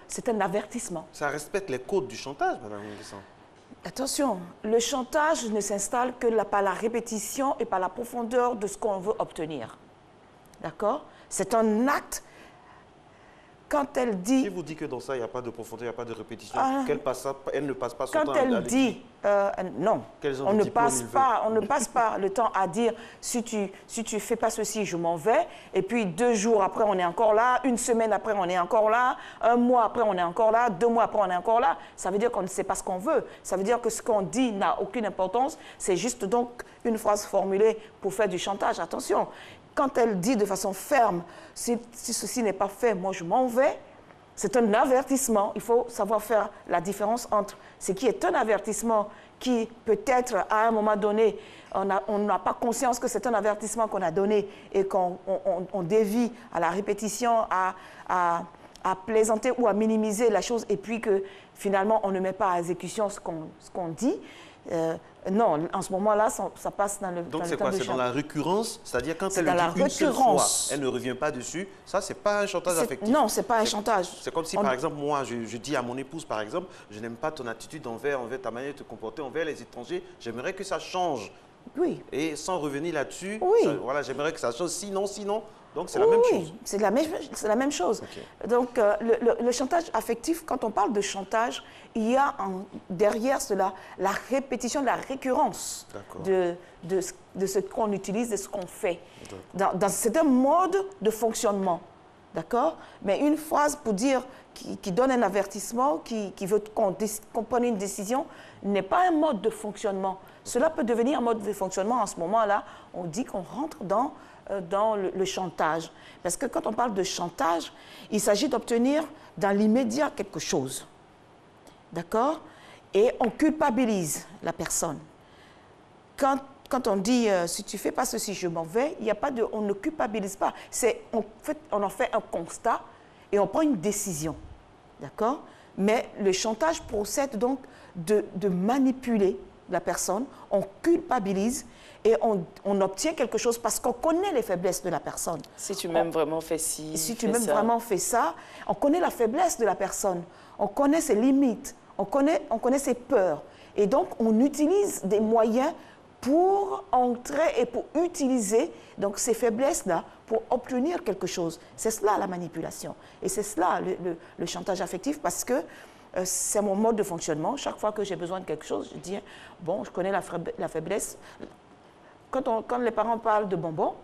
[SPEAKER 27] c'est un avertissement.
[SPEAKER 2] Ça respecte les codes du chantage, Mme Nguessan.
[SPEAKER 27] Attention, le chantage ne s'installe que par la répétition et par la profondeur de ce qu'on veut obtenir. D'accord? C'est un acte. Quand elle dit...
[SPEAKER 2] Qui vous dit que dans ça, il n'y a pas de profondeur, il n'y a pas de répétition, elle ne passe pas son temps
[SPEAKER 27] à... Quand elle dit... non, on ne passe pas le temps à dire si tu fais pas ceci, je m'en vais. Et puis 2 jours après, on est encore là. 1 semaine après, on est encore là. 1 mois après, on est encore là. 2 mois après, on est encore là. Ça veut dire qu'on ne sait pas ce qu'on veut. Ça veut dire que ce qu'on dit n'a aucune importance. C'est juste donc une phrase formulée pour faire du chantage. Attention. Quand elle dit de façon ferme, si ceci n'est pas fait, moi je m'en vais, c'est un avertissement. Il faut savoir faire la différence entre ce qui est un avertissement qui peut-être à un moment donné, on n'a pas conscience que c'est un avertissement qu'on a donné et qu'on dévie à la répétition, à plaisanter ou à minimiser la chose et puis que finalement on ne met pas à exécution ce qu'on dit. Non, en ce moment-là, ça passe dans le
[SPEAKER 2] Donc c'est quoi? C'est dans la récurrence? C'est-à-dire quand elle le dit une seule fois, elle ne revient pas dessus. Ça, c'est pas un chantage affectif.
[SPEAKER 27] Non, c'est pas un chantage.
[SPEAKER 2] C'est comme si, par exemple, moi, je dis à mon épouse, par exemple, je n'aime pas ton attitude envers ta manière de te comporter envers les étrangers. J'aimerais que ça change.
[SPEAKER 27] Oui.
[SPEAKER 2] Et sans revenir là-dessus,
[SPEAKER 27] oui.
[SPEAKER 2] Voilà, j'aimerais que ça change. Sinon, donc c'est la même chose.
[SPEAKER 27] Oui, c'est la même chose. Okay. Donc, le chantage affectif, quand on parle de chantage, il y a derrière cela la répétition, la récurrence de ce qu'on utilise, de ce qu'on fait. C'est un mode de fonctionnement, d'accord? Mais une phrase pour dire, qui donne un avertissement, qui veut qu'on prenne une décision, n'est pas un mode de fonctionnement. Cela peut devenir un mode de fonctionnement. En ce moment-là, on dit qu'on rentre dans le chantage. Parce que quand on parle de chantage, il s'agit d'obtenir dans l'immédiat quelque chose. D'accord? Et on culpabilise la personne. Quand on dit « si tu ne fais pas ceci, je m'en vais », il n'y a pas de, on ne culpabilise pas. On en fait un constat et on prend une décision. D'accord? Mais le chantage procède donc de manipuler la personne, on culpabilise et on obtient quelque chose parce qu'on connaît les faiblesses de la personne.
[SPEAKER 3] Si tu m'aimes vraiment, fais ci.
[SPEAKER 27] Si tu m'aimes vraiment, fais ça. On connaît la faiblesse de la personne, on connaît ses limites, on connaît ses peurs. Et donc, on utilise des moyens pour entrer et pour utiliser donc, ces faiblesses-là pour obtenir quelque chose. C'est cela la manipulation. Et c'est cela le chantage affectif parce que c'est mon mode de fonctionnement. Chaque fois que j'ai besoin de quelque chose, je dis, bon, je connais la faiblesse. Quand les parents parlent de bonbons,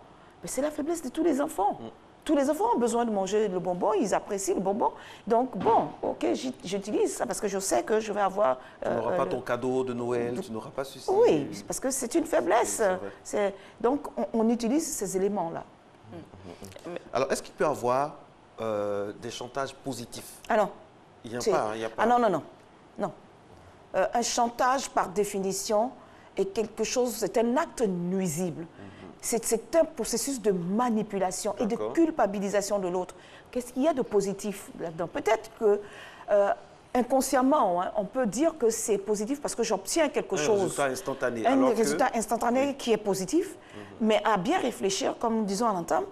[SPEAKER 27] c'est la faiblesse de tous les enfants. Tous les enfants ont besoin de manger le bonbon, ils apprécient le bonbon. Donc, bon, ok, j'utilise ça parce que je sais que je vais avoir...
[SPEAKER 2] tu n'auras pas ton cadeau de Noël, tu n'auras pas ceci.
[SPEAKER 27] Oui, parce que c'est une faiblesse. Donc, on utilise ces éléments-là.
[SPEAKER 2] Alors, est-ce qu'il peut y avoir des chantages positifs?
[SPEAKER 27] Ah non.
[SPEAKER 2] Il n'y a pas.
[SPEAKER 27] Ah non, non, non. Non. Un chantage, par définition, est quelque chose, c'est un acte nuisible. C'est un processus de manipulation et de culpabilisation de l'autre. Qu'est-ce qu'il y a de positif là-dedans? Peut-être que inconsciemment, on peut dire que c'est positif parce que j'obtiens quelque chose.
[SPEAKER 2] Un résultat instantané.
[SPEAKER 27] Un résultat instantané qui est positif, mais à bien réfléchir, comme nous disons à l'entame,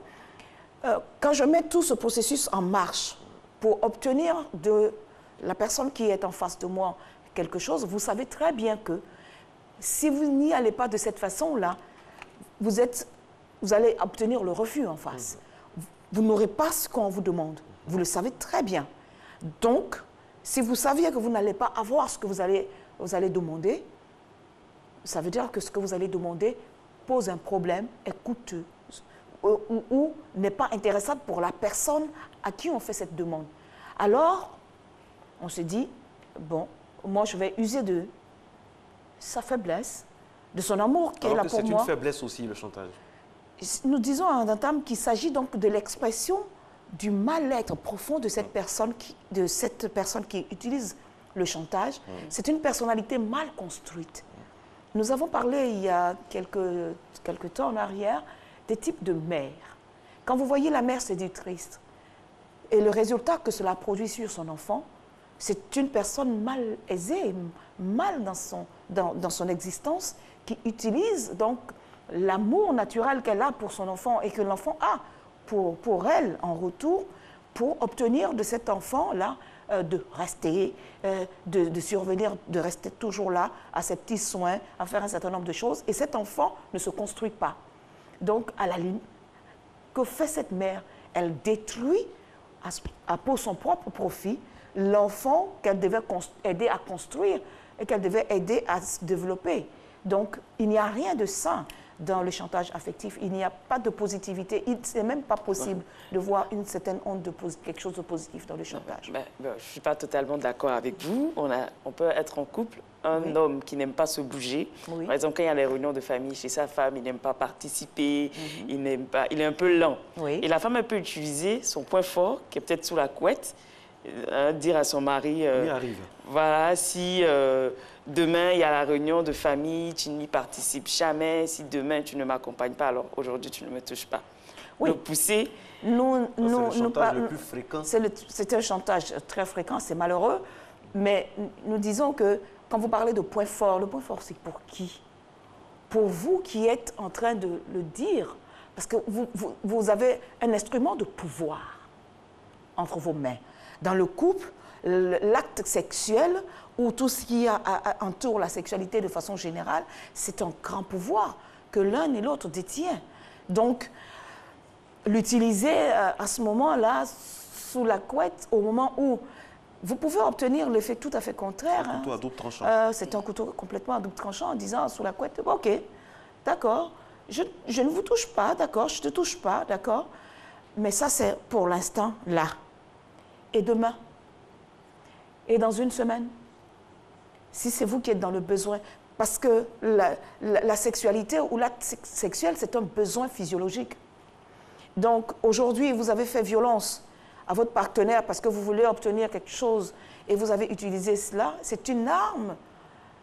[SPEAKER 27] quand je mets tout ce processus en marche pour obtenir de la personne qui est en face de moi quelque chose, vous savez très bien que si vous n'y allez pas de cette façon-là, vous allez obtenir le refus en face. Vous n'aurez pas ce qu'on vous demande. Vous le savez très bien. Donc, si vous saviez que vous n'allez pas avoir ce que vous allez demander, ça veut dire que ce que vous allez demander pose un problème, est coûteux ou n'est pas intéressant pour la personne à qui on fait cette demande. Alors, on se dit, bon, moi je vais user de sa faiblesse, de son amour qu'elle a pour moi.
[SPEAKER 2] C'est une faiblesse aussi, le chantage.
[SPEAKER 27] Nous disons à un terme qu'il s'agit donc de l'expression du mal-être profond de cette personne qui utilise le chantage. C'est une personnalité mal construite. Nous avons parlé il y a quelques temps en arrière des types de mères. Quand vous voyez la mère séductrice et le résultat que cela produit sur son enfant, c'est une personne mal aisée, mal dans son existence, qui utilise donc l'amour naturel qu'elle a pour son enfant et que l'enfant a pour elle en retour, pour obtenir de cet enfant-là de rester, de survenir, de rester toujours là, à ses petits soins, à faire un certain nombre de choses. Et cet enfant ne se construit pas. Donc, à la ligne, que fait cette mère? Elle détruit, pour son propre profit, l'enfant qu'elle devait aider à construire et qu'elle devait aider à se développer. Donc, il n'y a rien de sain dans le chantage affectif. Il n'y a pas de positivité. Ce n'est même pas possible de voir une certaine onde de quelque chose de positif dans le chantage.
[SPEAKER 3] Je ne suis pas totalement d'accord avec vous. On peut être en couple, un homme qui n'aime pas se bouger. Par exemple, quand il y a les réunions de famille chez sa femme, il n'aime pas participer, il est un peu lent. Et la femme, elle peut utiliser son point fort, qui est peut-être sous la couette, dire à son mari, voilà, si demain il y a la réunion de famille, tu n'y participes jamais, si demain tu ne m'accompagnes pas, alors aujourd'hui tu ne me touches pas. Le pousser.
[SPEAKER 2] C'est le chantage le plus fréquent.
[SPEAKER 27] C'est un chantage très fréquent, c'est malheureux, mais nous disons que quand vous parlez de point fort, le point fort c'est pour qui? Pour vous qui êtes en train de le dire, parce que vous avez un instrument de pouvoir entre vos mains. Dans le couple, l'acte sexuel ou tout ce qui entoure la sexualité de façon générale, c'est un grand pouvoir que l'un et l'autre détient. Donc, l'utiliser à ce moment-là, sous la couette, au moment où vous pouvez obtenir l'effet tout à fait contraire.
[SPEAKER 2] C'est un couteau à double tranchant.
[SPEAKER 27] C'est un couteau complètement à double tranchant en disant sous la couette, ok, d'accord, je ne vous touche pas, d'accord, je ne te touche pas, d'accord, mais ça c'est pour l'instant là. Et demain, et dans une semaine, si c'est vous qui êtes dans le besoin, parce que la sexualité ou l'acte sexuel, c'est un besoin physiologique. Donc aujourd'hui, vous avez fait violence à votre partenaire parce que vous voulez obtenir quelque chose et vous avez utilisé cela, c'est une arme.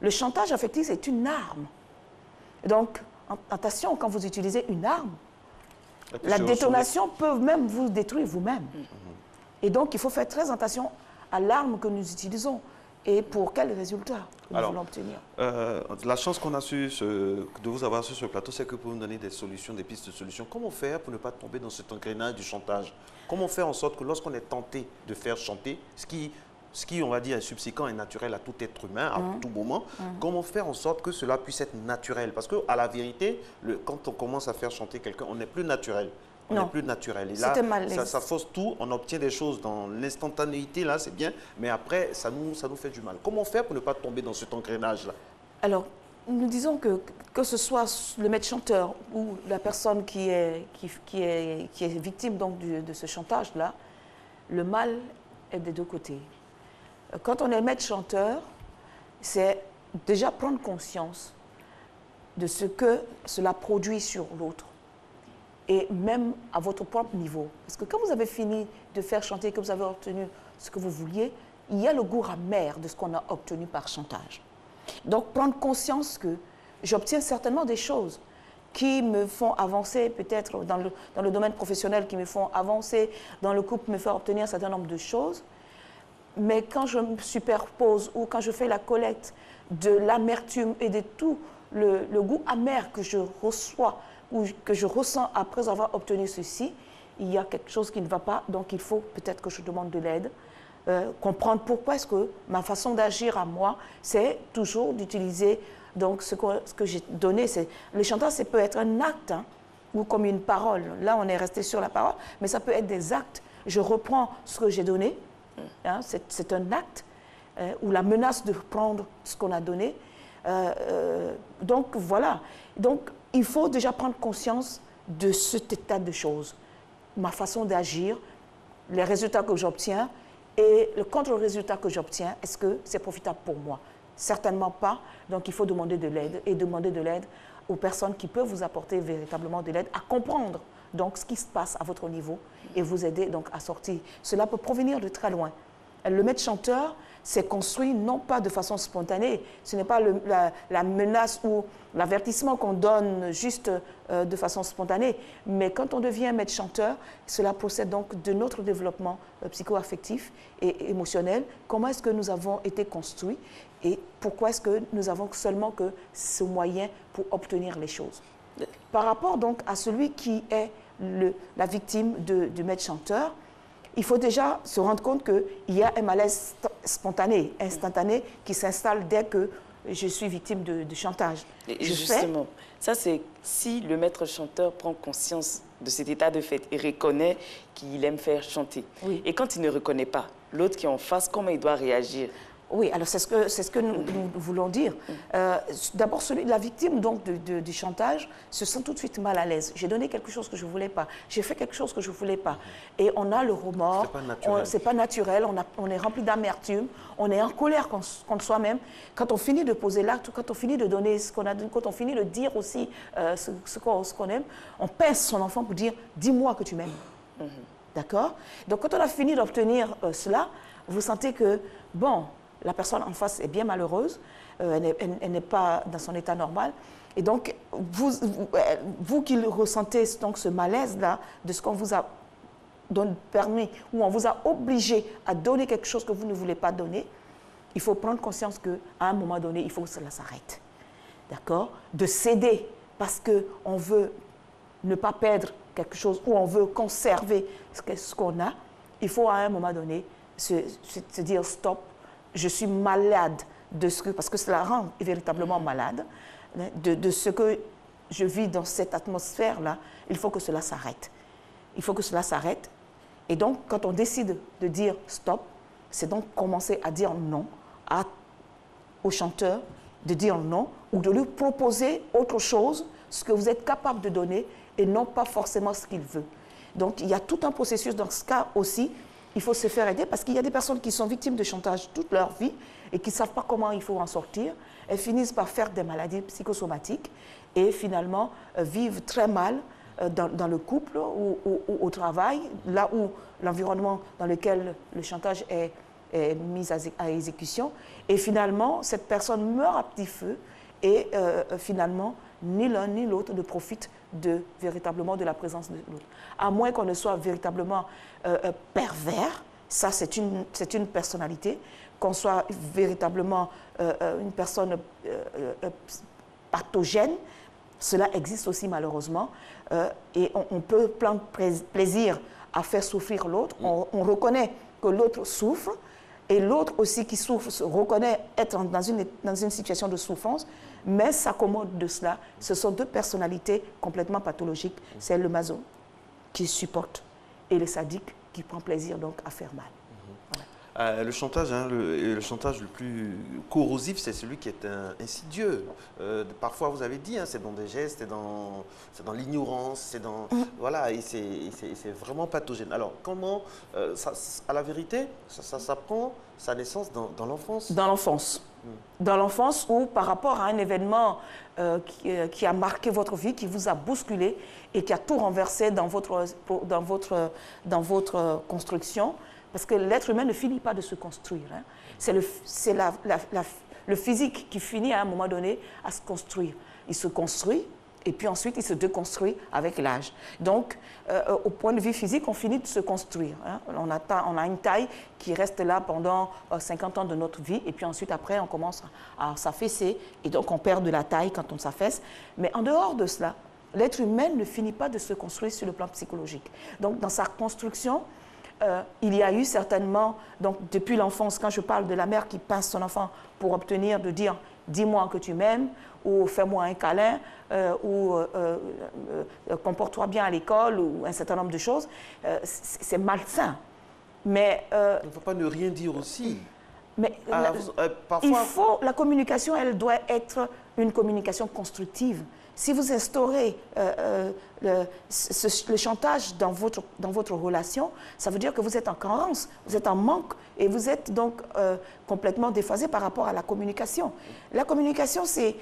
[SPEAKER 27] Le chantage affectif, c'est une arme. Donc, attention, quand vous utilisez une arme, la détonation peut même vous détruire vous-même. Et donc, il faut faire très attention à l'arme que nous utilisons et pour quels résultats nous voulons obtenir.
[SPEAKER 2] La chance qu'on a de vous avoir sur ce plateau, c'est que vous pouvez nous donner des solutions, des pistes de solutions. Comment faire pour ne pas tomber dans cet engrenage du chantage? Comment faire en sorte que lorsqu'on est tenté de faire chanter, ce qui, on va dire, est subséquent et naturel à tout être humain, à tout moment, comment faire en sorte que cela puisse être naturel? Parce qu'à la vérité, quand on commence à faire chanter quelqu'un, on n'est plus naturel. On n'est plus naturel. Et là, ça fausse tout. On obtient des choses dans l'instantanéité, là, c'est bien. Mais après, ça nous fait du mal. Comment faire pour ne pas tomber dans cet engrenage-là?
[SPEAKER 27] Alors, nous disons que ce soit le maître chanteur ou la personne qui est victime donc, de ce chantage-là, le mal est des deux côtés. Quand on est maître chanteur, c'est déjà prendre conscience de ce que cela produit sur l'autre. Et même à votre propre niveau. Parce que quand vous avez fini de faire chanter, que vous avez obtenu ce que vous vouliez, il y a le goût amer de ce qu'on a obtenu par chantage. Donc, prendre conscience que j'obtiens certainement des choses qui me font avancer, peut-être dans le domaine professionnel, qui me font avancer, dans le couple, me faire obtenir un certain nombre de choses. Mais quand je me superpose ou quand je fais la collecte de l'amertume et de tout le goût amer que je reçois, ou que je ressens après avoir obtenu ceci, il y a quelque chose qui ne va pas, donc il faut peut-être que je demande de l'aide, comprendre pourquoi est-ce que ma façon d'agir à moi, c'est toujours d'utiliser donc ce que j'ai donné. Le chantage, ça peut être un acte ou comme une parole. Là, on est resté sur la parole, mais ça peut être des actes. Je reprends ce que j'ai donné, c'est un acte, ou la menace de prendre ce qu'on a donné. Donc voilà. Donc, il faut déjà prendre conscience de cet état de choses, ma façon d'agir, les résultats que j'obtiens et le contre-résultat que j'obtiens, est-ce que c'est profitable pour moi? Certainement pas, donc il faut demander de l'aide et demander de l'aide aux personnes qui peuvent vous apporter véritablement de l'aide à comprendre donc, ce qui se passe à votre niveau et vous aider donc, à sortir. Cela peut provenir de très loin. Le maître chanteur s'est construit non pas de façon spontanée, ce n'est pas la menace ou l'avertissement qu'on donne juste de façon spontanée, mais quand on devient maître chanteur, cela procède donc de notre développement psycho-affectif et émotionnel. Comment est-ce que nous avons été construits et pourquoi est-ce que nous avons seulement que ce moyen pour obtenir les choses? Par rapport donc à celui qui est la victime du maître chanteur, il faut déjà se rendre compte qu'il y a un malaise spontané, instantané, qui s'installe dès que je suis victime de chantage.
[SPEAKER 3] Et justement, ça c'est si le maître chanteur prend conscience de cet état de fait et reconnaît qu'il aime faire chanter. Oui. Et quand il ne reconnaît pas, l'autre qui est en face, comment il doit réagir?
[SPEAKER 27] Oui, alors c'est ce que nous voulons dire. D'abord, la victime donc, du chantage se sent tout de suite mal à l'aise. J'ai donné quelque chose que je ne voulais pas. J'ai fait quelque chose que je ne voulais pas. Et on a le remords. C'est pas naturel. On est rempli d'amertume. On est en colère contre soi-même. Quand on finit de poser l'acte, quand on finit de donner ce qu'on a donné, quand on finit de dire aussi ce qu'on aime, on pince son enfant pour dire « dis-moi que tu m'aimes ». D'accord? Donc, quand on a fini d'obtenir cela, vous sentez que, bon, la personne en face est bien malheureuse, elle n'est pas dans son état normal. Et donc, vous qui ressentez donc ce malaise-là de ce qu'on vous a permis, ou on vous a obligé à donner quelque chose que vous ne voulez pas donner, il faut prendre conscience qu'à un moment donné, il faut que cela s'arrête. D'accord? De céder parce qu'on veut ne pas perdre quelque chose ou on veut conserver ce qu'on a, il faut à un moment donné se dire stop, je suis malade de ce que, parce que cela rend véritablement malade, de ce que je vis dans cette atmosphère-là, il faut que cela s'arrête. Il faut que cela s'arrête. Et donc, quand on décide de dire stop, c'est donc commencer à dire non au chanteur, de dire non, ou de lui proposer autre chose, ce que vous êtes capable de donner, et non pas forcément ce qu'il veut. Donc, il y a tout un processus dans ce cas aussi. Il faut se faire aider parce qu'il y a des personnes qui sont victimes de chantage toute leur vie et qui ne savent pas comment il faut en sortir. Elles finissent par faire des maladies psychosomatiques et finalement vivent très mal dans le couple ou au travail, là où l'environnement dans lequel le chantage est mis à exécution. Et finalement, cette personne meurt à petit feu et finalement, ni l'un ni l'autre ne profitent véritablement de la présence de l'autre. À moins qu'on ne soit véritablement pervers, ça c'est une personnalité, qu'on soit véritablement une personne pathogène, cela existe aussi malheureusement, et on peut prendre plaisir à faire souffrir l'autre, on reconnaît que l'autre souffre, et l'autre aussi qui souffre reconnaît être dans une situation de souffrance, mais s'accommode de cela. Ce sont deux personnalités complètement pathologiques. C'est le maso qui supporte et le sadique qui prend plaisir donc à faire mal.
[SPEAKER 2] Le chantage, hein, le chantage le plus corrosif, c'est celui qui est insidieux. Parfois, vous avez dit, hein, c'est dans des gestes, c'est dans l'ignorance, c'est dans... Voilà, et c'est vraiment pathogène. Alors, comment, à la vérité, ça prend sa naissance dans l'enfance? Dans l'enfance.
[SPEAKER 27] Dans l'enfance ou par rapport à un événement qui a marqué votre vie, qui vous a bousculé et qui a tout renversé dans votre construction. Parce que l'être humain ne finit pas de se construire. Hein. C'est le physique qui finit à un moment donné à se construire. Il se construit et puis ensuite il se déconstruit avec l'âge. Donc, au point de vue physique, on finit de se construire. Hein. On a une taille qui reste là pendant 50 ans de notre vie et puis ensuite après on commence à s'affaisser et donc on perd de la taille quand on s'affaisse. Mais en dehors de cela, l'être humain ne finit pas de se construire sur le plan psychologique. Donc, dans sa construction, il y a eu certainement, donc depuis l'enfance, quand je parle de la mère qui pince son enfant pour obtenir de dire « dis-moi que tu m'aimes » ou « fais-moi un câlin » ou « comporte-toi bien à l'école » ou un certain nombre de choses, c'est malsain. Mais
[SPEAKER 2] il ne faut pas ne rien dire aussi.
[SPEAKER 27] Mais parfois... la communication, elle doit être une communication constructive. Si vous instaurez le chantage dans votre relation, ça veut dire que vous êtes en carence, vous êtes en manque et vous êtes donc complètement déphasé par rapport à la communication. La communication, c'est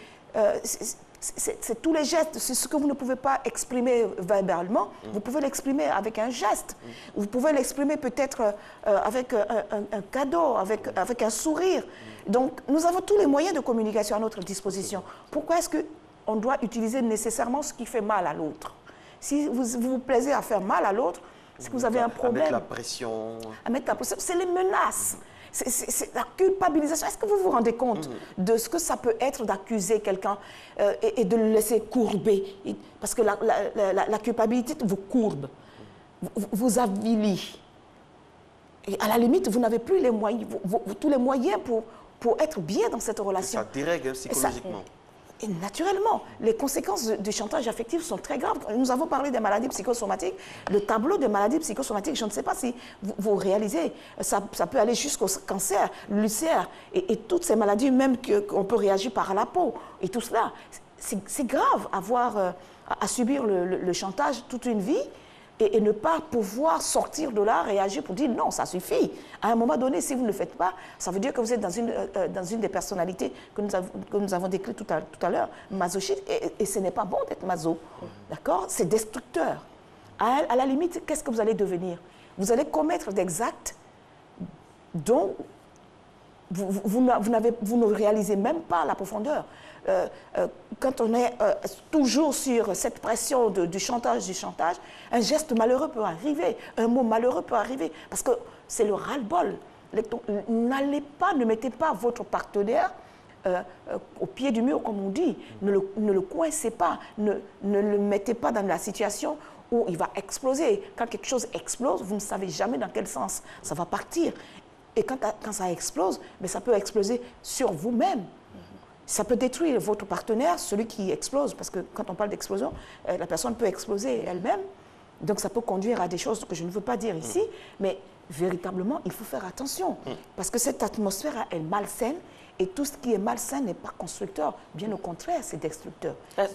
[SPEAKER 27] tous les gestes, c'est ce que vous ne pouvez pas exprimer verbalement, vous pouvez l'exprimer avec un geste, vous pouvez l'exprimer peut-être avec un cadeau, avec un sourire. Donc, nous avons tous les moyens de communication à notre disposition. Pourquoi est-ce qu'on doit utiliser nécessairement ce qui fait mal à l'autre? Si vous vous plaisez à faire mal à l'autre, c'est que vous avez un problème.
[SPEAKER 2] À mettre la pression.
[SPEAKER 27] À mettre la pression, c'est les menaces. C'est la culpabilisation. Est-ce que vous vous rendez compte de ce que ça peut être d'accuser quelqu'un et de le laisser courber? Parce que la culpabilité vous courbe, vous avilit. Et à la limite, vous n'avez plus les moyens, tous les moyens pour être bien dans cette relation.
[SPEAKER 2] Ça dérègle psychologiquement.
[SPEAKER 27] Et naturellement, les conséquences du chantage affectif sont très graves. Nous avons parlé des maladies psychosomatiques. Le tableau des maladies psychosomatiques, je ne sais pas si vous réalisez, ça peut aller jusqu'au cancer, l'ulcère, et toutes ces maladies même qu'on peut réagir par la peau. Et tout cela, c'est grave à subir le chantage toute une vie et ne pas pouvoir sortir de là, réagir pour dire non, ça suffit. À un moment donné, si vous ne le faites pas, ça veut dire que vous êtes dans une des personnalités que nous avons décrites tout à l'heure, masochiste, et ce n'est pas bon d'être maso. D'accord? C'est destructeur. À la limite, qu'est-ce que vous allez devenir? Vous allez commettre des actes dont vous ne réalisez même pas la profondeur. Quand on est toujours sur cette pression du chantage, un geste malheureux peut arriver, un mot malheureux peut arriver, parce que c'est le ras-le-bol. Ne mettez pas votre partenaire au pied du mur, comme on dit. Ne le coincez pas, ne le mettez pas dans la situation où il va exploser. Quand quelque chose explose, vous ne savez jamais dans quel sens ça va partir. Et quand ça explose, mais ça peut exploser sur vous-même. Ça peut détruire votre partenaire, celui qui explose, parce que quand on parle d'explosion, la personne peut exploser elle-même. Donc ça peut conduire à des choses que je ne veux pas dire ici, mais véritablement, il faut faire attention. Parce que cette atmosphère est malsaine, et tout ce qui est malsain n'est pas constructeur. Bien au contraire, c'est destructeur.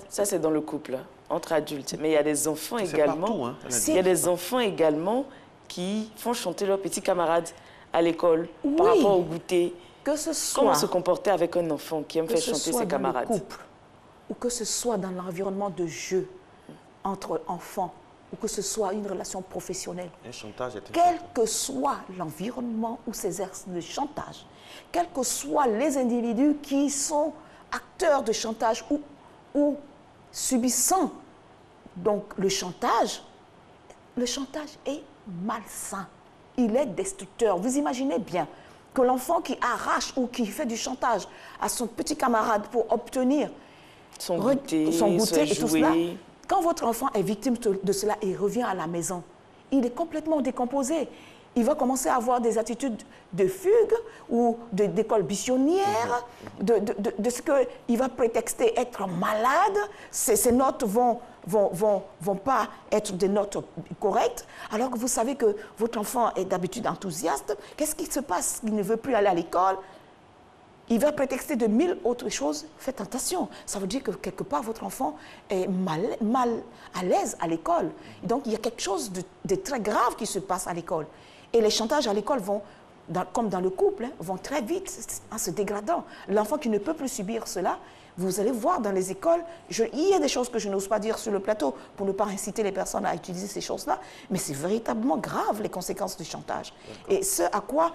[SPEAKER 3] Ça c'est dans le couple, entre adultes. Mais il y a des enfants également.
[SPEAKER 2] Partout, hein,
[SPEAKER 3] il y a des enfants également qui font chanter leurs petits camarades à l'école par rapport au goûter.
[SPEAKER 27] Que ce soit,
[SPEAKER 3] comment se comporter avec un enfant qui aime faire chanter ses camarades?
[SPEAKER 27] Que ce soit dans le couple, ou que ce soit dans l'environnement de jeu entre enfants, ou que ce soit une relation professionnelle.
[SPEAKER 2] Un chantage est
[SPEAKER 27] quel que soit l'environnement où s'exerce le chantage, quels que soient les individus qui sont acteurs de chantage ou subissant donc le chantage est malsain. Il est destructeur. Vous imaginez bien que l'enfant qui arrache ou qui fait du chantage à son petit camarade pour obtenir
[SPEAKER 3] son goûter
[SPEAKER 27] et tout cela, quand votre enfant est victime de cela et revient à la maison, il est complètement décomposé. Il va commencer à avoir des attitudes de fugue ou d'école bichonnière, de ce qu'il va prétexter être malade. Ses notes vont pas être des notes correctes, alors que vous savez que votre enfant est d'habitude enthousiaste. Qu'est-ce qui se passe? Il ne veut plus aller à l'école. Il va prétexter de 1000 autres choses. Faites attention. Ça veut dire que quelque part, votre enfant est mal à l'aise à l'école. Donc, il y a quelque chose de très grave qui se passe à l'école. Et les chantages à l'école vont, comme dans le couple, vont très vite en se dégradant. L'enfant qui ne peut plus subir cela, vous allez voir dans les écoles, il y a des choses que je n'ose pas dire sur le plateau pour ne pas inciter les personnes à utiliser ces choses-là, mais c'est véritablement grave les conséquences du chantage. Et ce à quoi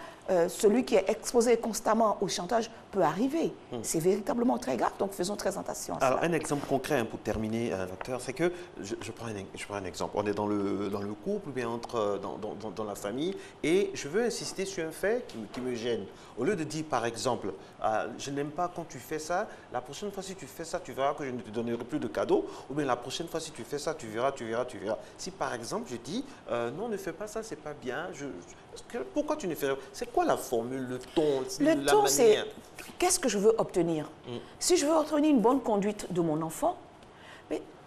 [SPEAKER 27] celui qui est exposé constamment au chantage peut arriver, c'est véritablement très grave, donc faisons très attention à cela.
[SPEAKER 2] Alors un exemple concret pour terminer, docteur, c'est que, je prends un exemple, on est dans le couple, ou bien dans la famille, et je veux insister sur un fait qui me gêne. Au lieu de dire par exemple, je n'aime pas quand tu fais ça, la prochaine fois si tu fais ça, tu verras que je ne te donnerai plus de cadeaux, ou bien la prochaine fois si tu fais ça, tu verras. Si par exemple je dis, non, ne fais pas ça, c'est pas bien, pourquoi tu ne fais pas? C'est quoi la formule, le ton,
[SPEAKER 27] la ton, c'est qu'est-ce que je veux obtenir? Si je veux obtenir une bonne conduite de mon enfant,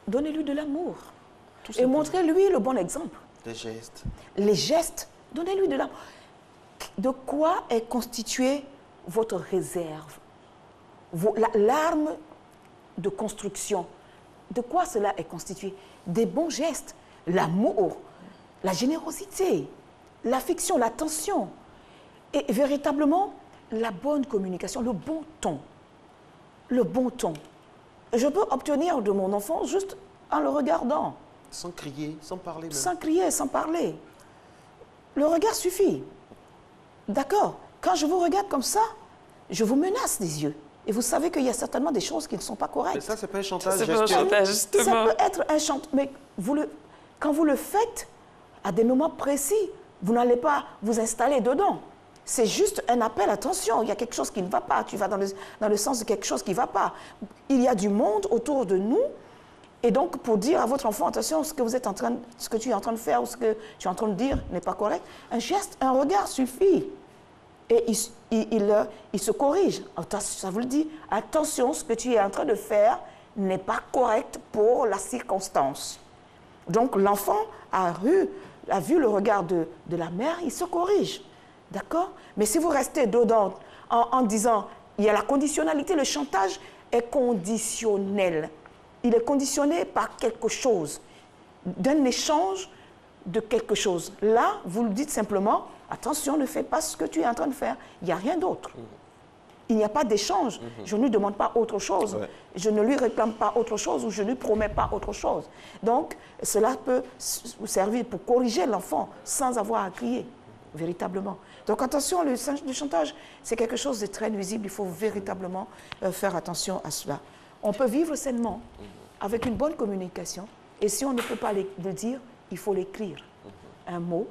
[SPEAKER 27] donnez-lui de l'amour et montrez-lui le bon exemple. Les gestes, donnez-lui de l'amour. De quoi est constituée votre réserve? L'arme de construction, de quoi cela est constitué? Des bons gestes, l'amour, la générosité, l'affection, l'attention et véritablement la bonne communication, le bon ton. Le bon ton. Je peux obtenir de mon enfant juste en le regardant.
[SPEAKER 2] Sans crier, sans parler même.
[SPEAKER 27] Sans crier, sans parler. Le regard suffit. D'accord? Quand je vous regarde comme ça, je vous menace des yeux. Et vous savez qu'il y a certainement des choses qui ne sont pas correctes.
[SPEAKER 2] Mais ça, c'est pas un chantage.
[SPEAKER 3] C'est pas un chantage, justement.
[SPEAKER 27] Ça peut être un chantage. Mais quand vous le faites, à des moments précis, vous n'allez pas vous installer dedans. C'est juste un appel, attention, il y a quelque chose qui ne va pas. Tu vas dans le sens de quelque chose qui ne va pas. Il y a du monde autour de nous. Et donc, pour dire à votre enfant, attention, ce que tu es en train de faire ou ce que tu es en train de dire n'est pas correct, un geste, un regard suffit. Et il se corrige. Ça vous le dit, attention, ce que tu es en train de faire n'est pas correct pour la circonstance. Donc, l'enfant a vu le regard de la mère, il se corrige. D'accord? Mais si vous restez dedans en disant, il y a la conditionnalité, le chantage est conditionnel. Il est conditionné par quelque chose, d'un échange de quelque chose. Là, vous le dites simplement, attention, ne fais pas ce que tu es en train de faire. Il n'y a rien d'autre. Il n'y a pas d'échange. Je ne lui demande pas autre chose. Ouais. Je ne lui réclame pas autre chose ou je ne lui promets pas autre chose. Donc, cela peut vous servir pour corriger l'enfant sans avoir à crier, véritablement. Donc, attention, le chantage, c'est quelque chose de très nuisible. Il faut véritablement faire attention à cela. On peut vivre sainement avec une bonne communication. Et si on ne peut pas le dire, il faut l'écrire. Un mot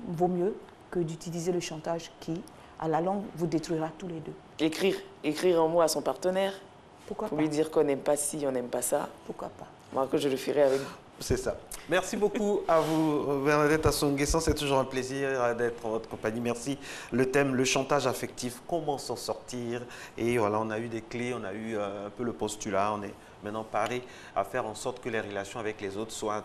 [SPEAKER 27] vaut mieux que d'utiliser le chantage qui, à la longue, vous détruira tous les deux.
[SPEAKER 3] Écrire un mot à son partenaire.
[SPEAKER 27] Pourquoi pas?
[SPEAKER 3] Pour lui dire qu'on n'aime pas ci, on n'aime pas ça.
[SPEAKER 27] Pourquoi pas?
[SPEAKER 3] Moi, que je le ferai avec
[SPEAKER 2] C'est ça. Merci beaucoup à vous, Bernadette Assou-Nguessan. C'est toujours un plaisir d'être en votre compagnie. Merci. Le thème, le chantage affectif, comment s'en sortir. Et voilà, on a eu des clés, on a eu un peu le postulat. On est maintenant paré à faire en sorte que les relations avec les autres soient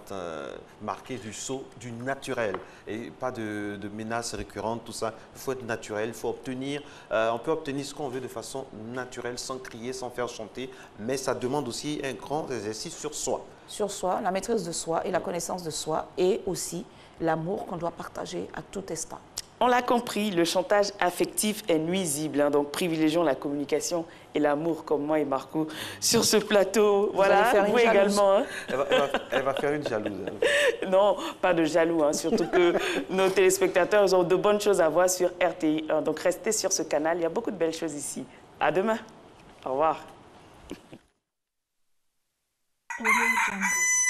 [SPEAKER 2] marquées du sceau du naturel. Et pas de menaces récurrentes, tout ça. Il faut être naturel, il faut obtenir. On peut obtenir ce qu'on veut de façon naturelle, sans crier, sans faire chanter. Mais ça demande aussi un grand exercice sur soi.
[SPEAKER 27] Sur soi, la maîtrise de soi et la connaissance de soi, et aussi l'amour qu'on doit partager à tout instant.
[SPEAKER 3] On l'a compris, le chantage affectif est nuisible, hein, donc privilégions la communication et l'amour comme moi et Marco sur ce plateau. Voilà, vous également. Hein.
[SPEAKER 2] Elle va faire une jalouse.
[SPEAKER 3] Non, pas de jaloux, hein, surtout que nos téléspectateurs ils ont de bonnes choses à voir sur RTI. Donc restez sur ce canal, il y a beaucoup de belles choses ici. À demain. Au revoir.
[SPEAKER 8] Audio Jungle.